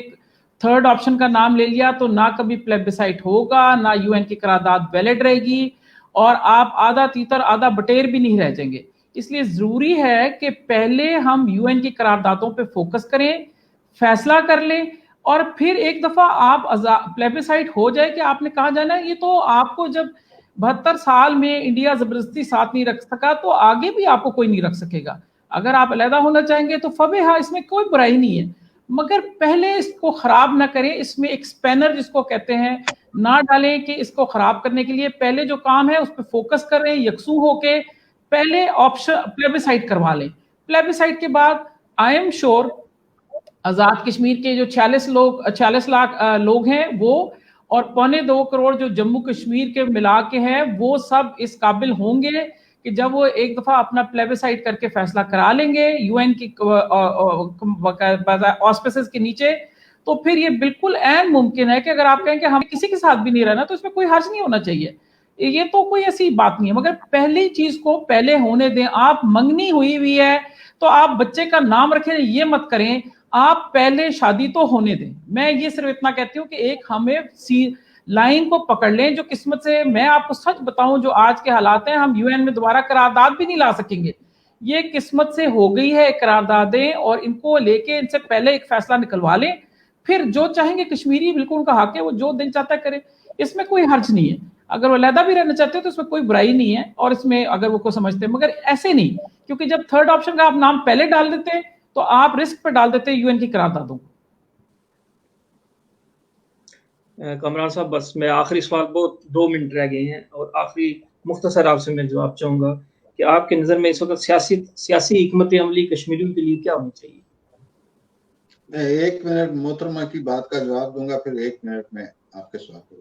تھرڈ آپشن کا نام لے لیا تو نہ کبھی پلیبیسائٹ ہوگا، نہ یو این کی قرارداد ویلڈ رہے گی، اور آپ آدھا تیتر آدھا بٹیر بھی نہیں رہ جائیں گے. اس لیے ضروری ہے کہ پہلے ہم یو این کی قراردادوں پہ فوکس کریں، فیصلہ کر لیں، اور پھر ایک دفعہ آپ پلیبیسائٹ ہو جائے کہ آپ نے کہاں جانا ہے. یہ تو آپ کو جب 72 سال میں انڈیا زبردستی ساتھ نہیں رکھ سکا تو آگے بھی آپ کو کوئی نہیں رکھ سکے گا. اگر آپ علیحدہ ہونا چاہیں گے تو فبیہا، اس میں کوئی برائی نہیں ہے. مگر پہلے اس کو خراب نہ کریں، اس میں ایک سپینر جس کو کہتے ہیں نہ ڈالیں کہ اس کو خراب کرنے کے لیے پہلے جو کام ہے اس پہ فوکس کریں، یکسو ہو کے پہلے آپشن پلیبیسائٹ کروا لیں. پلیبیسائٹ کے بعد I am sure Azad Kashmir کے جو 46 لاکھ لوگ ہیں وہ، اور 1.25 کروڑ جو جموں کشمیر کے ملا کے ہیں، وہ سب اس قابل ہوں گے کہ جب وہ ایک دفعہ اپنا پلیبیسائٹ کر کے فیصلہ کرا لیں گے UN کی آسپیسز کے نیچے، تو پھر یہ بالکل عین ممکن ہے کہ اگر آپ کہیں کہ ہم کسی کے ساتھ بھی نہیں رہنا تو اس میں کوئی حرج نہیں ہونا چاہیے، یہ تو کوئی ایسی بات نہیں ہے. مگر پہلی چیز کو پہلے ہونے دیں. آپ منگنی ہوئی ہے تو آپ بچے کا نام رکھیں یہ مت کریں، آپ پہلے شادی تو ہونے دیں. میں یہ صرف اتنا کہتی ہوں کہ ایک ہمیں لائن کو پکڑ لیں جو قسمت سے، میں آپ کو سچ بتاؤں جو آج کے حالات ہیں، ہم UN میں دوبارہ قرارداد بھی نہیں لا سکیں گے. یہ قسمت سے ہو گئی ہے قراردادیں، اور ان کو لے کے ان سے پہلے ایک فیصلہ نکلوا لیں. پھر جو چاہیں گے کشمیری بالکل ان کا حق ہے، وہ جو دل چاہتا ہے کرے، اس میں کوئی حرج نہیں ہے. اگر وہ علیحدہ بھی رہنا چاہتے ہیں تو اس میں کوئی برائی نہیں ہے، اور اس میں اگر وہ کو سمجھتے ہیں، مگر ایسے نہیں، کیونکہ جب تھرڈ آپشن کا آپ نام پہلے ڈال دیتے تو آپ رسک پہ ڈال دیتے UN کی قراردادوں. کامران صاحب بس میں آخری سوال، بہت 2 منٹ رہ گئے ہیں، اور آخری مختصر آپ سے میں جواب چاہوں گا کہ آپ کے نظر میں اس وقت سیاسی حکمت عملی کشمیریوں کے لیے کیا ہونی چاہیے؟ میں 1 منٹ محترمہ کی بات کا جواب دوں گا، پھر 1 منٹ میں آپ کے سوال کو.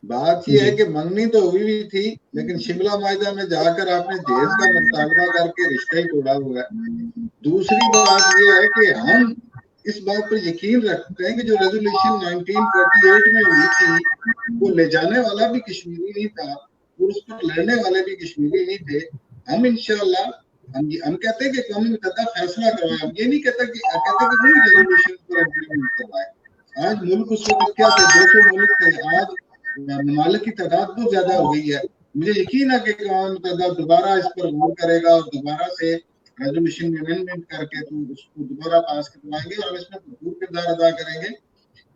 بات یہ ہے کہ منگنی تو ہوئی بھی تھی، لیکن شملہ معاہدہ میں جا کر آپ نے جہیز کا مطالبہ کر کے رشتہ ہی توڑا ہوا ہے. دوسری بات یہ ہے کہ ہم اس بات پر یقین رکھتے ہیں کہ جو ریزولوشن 1948 میں ہوئی تھی وہ لے جانے والا بھی کشمیری نہیں تھا اور اس پر لڑنے والے بھی کشمیری نہیں تھے. ہم انشاءاللہ ہم کہتے ہیں کہ قومی متحدہ فیصلہ کروائے، ہم یہ نہیں کہتے کہ وہی ریزولوشن پر امپلیمنٹ کروائے. آج ملک اس وقت کیا تھے، 200 ملک تھے، آج ممالک کی تعداد بہت زیادہ ہو گئی ہے. مجھے یقین ہے کہ قومی متحدہ دوبارہ اس پر غور کرے گا اور دوبارہ سے ریزولوشن میں امینڈمنٹ کر کے تو اس کو دوبارہ پاس کروائیں گے اور اس میں بھرپور کردار ادا کریں گے.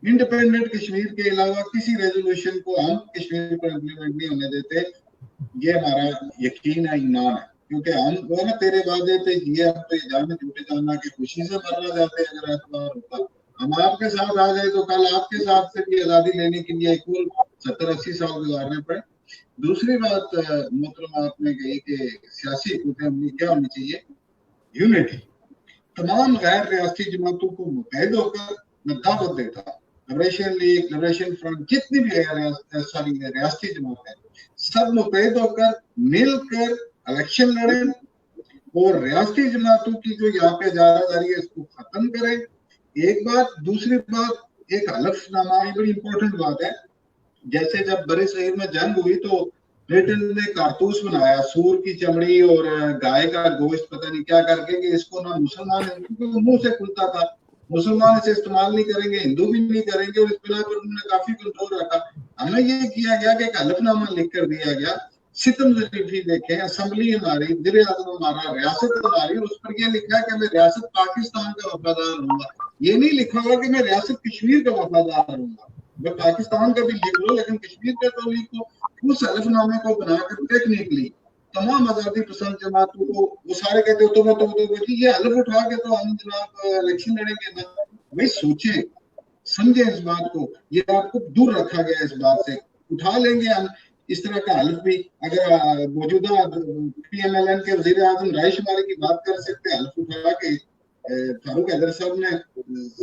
انڈیپینڈنٹ کشمیر کے علاوہ کسی ریزولوشن کو ہم کشمیر پر امپلیمنٹ نہیں ہونے دیتے، یہ ہمارا یقین ہے، ایمان ہے. کیونکہ ہم وہ نا تیرے وعدے پہ جیے، ہم تو یہ جانے جھوٹے جاننا کہ خوشی سے مرنا جاتے ہیں. اگر اعتبار ہوتا ہم آپ کے ساتھ آ جائے تو کل آپ کے ساتھ سے بھی آزادی لینے کے لیے کل 70-80 سال گزارنے پڑے. دوسری بات محترمہ آپ نے کہی کہ سیاسی حکومت عملی کیا ہونی چاہیے، یونٹی. تمام غیر ریاستی جماعتوں کو متحد ہو کر میں دعوت دیتا ہوں، لبریشن لیگ، لبریشن فرنٹ، جتنی بھی ریاستی جماعت ہے، سب متحد ہو کر مل کر الیکشن لڑیں اور ریاستی جماعتوں کی جو یہاں پہ اجارہ داری ہے اس کو ختم کریں. ایک بات. دوسری بات، ایک حلف نامہ، یہ بڑی امپورٹنٹ بات ہے. جیسے جب برے صغیر میں جنگ ہوئی تو برٹن نے کارتوس بنایا سور کی چمڑی اور گائے کا گوشت پتہ نہیں کیا کر کے کہ اس کو نہ مسلمان، کیونکہ منہ سے کھلتا تھا، مسلمان اسے استعمال نہیں کریں گے، ہندو بھی نہیں کریں گے، اور اس بنا پر انہوں نے کافی کنٹرول رکھا. ہمیں یہ کیا گیا کہ ایک حلف نامہ لکھ کر دیا گیا. ستم ظریفی دیکھیں، اسمبلی ہماری، وزیر اعظم ہمارا، ریاست ہماری، اور اس پر یہ لکھا ہے کہ میں ریاست پاکستان کا وفادار ہوں گا. یہ نہیں لکھا ہوا کہ میں ریاست کشمیر کا وفادار ہوں گا. میں پاکستان کا بھی لکھ لو لیکن کشمیر کا تو لکھ لو. اس حلف نامے کو بنا کر ٹیکنیکلی تمام آزادی پسند جماعتوں کو، وہ سارے کہتے ہو تو یہ حلف اٹھا کے تو ہم جناب الیکشن لڑیں گے. بھائی سوچیں سمجھیں اس بات کو، یہ آپ کو دور رکھا گیا اس بات سے. اٹھا لیں گے ہم اس طرح کا حلف بھی. اگر موجودہ پی ایم ایل این کے وزیر اعظم رائے شماری کی بات کر سکتے، حلف اٹھا کے فاروق حیدر صاحب نے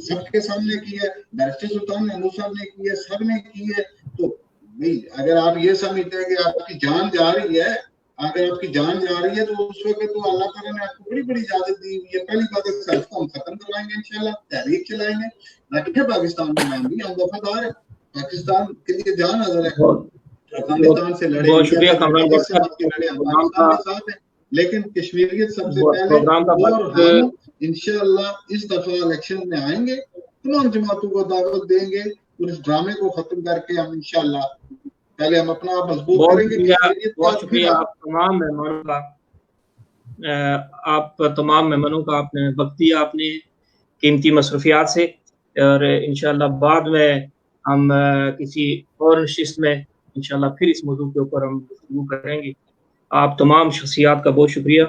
سب کے سامنے کی ہے، بیرسٹر سلطان محمود صاحب نے کی ہے، سب نے کی ہے. تو بھائی اگر آپ یہ سمجھتے ہیں کہ آپ کی جان جا رہی ہے، اگر آپ کی جان جا رہی ہے تو اس وقت تو اللہ تعالیٰ نے آپ کو بڑی بڑی اجازت دی ہوئی ہے. پہلی بات ہے سیلف کو ہم ختم کروائیں گے انشاءاللہ، تحریک چلائیں گے. رکھے پاکستان کا نام بھی، ہم وفادار ہیں، پاکستان کے لیے جان حاضر ہے. افغانستان سے لڑے، بہت شکریہ کامران لڑے، افغانستان کے ساتھ ہیں، لیکن کشمیریت سب سے پہلے. اور ہم انشاءاللہ اس دفعہ الیکشن میں آئیں گے، تمام جماعتوں کو دعوت دیں گے اور اس ڈرامے کو ختم کر کے ہم انشاءاللہ پہلے ہم اپنا آپ مضبوط کریں گے. بہت شکریہ آپ تمام مہمانوں کا، آپ تمام مہمانوں کا. آپ نے وقت دیا اپنی قیمتی مصروفیات سے، اور انشاءاللہ بعد میں ہم کسی اور نشست میں انشاءاللہ پھر اس موضوع کے اوپر ہم گفتگو کریں گے. آپ تمام شخصیات کا بہت شکریہ.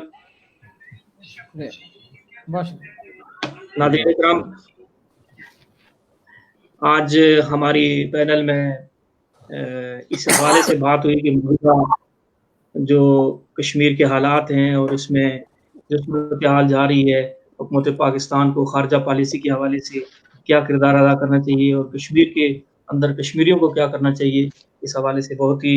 ناظرین اکرام، آج ہماری پینل میں اس حوالے سے بات ہوئی کہ جو کشمیر کے حالات ہیں اور اس میں جو صورتحال جا رہی ہے، حکومت پاکستان کو خارجہ پالیسی کے حوالے سے کیا کردار ادا کرنا چاہیے اور کشمیر کے اندر کشمیریوں کو کیا کرنا چاہیے، اس حوالے سے بہت ہی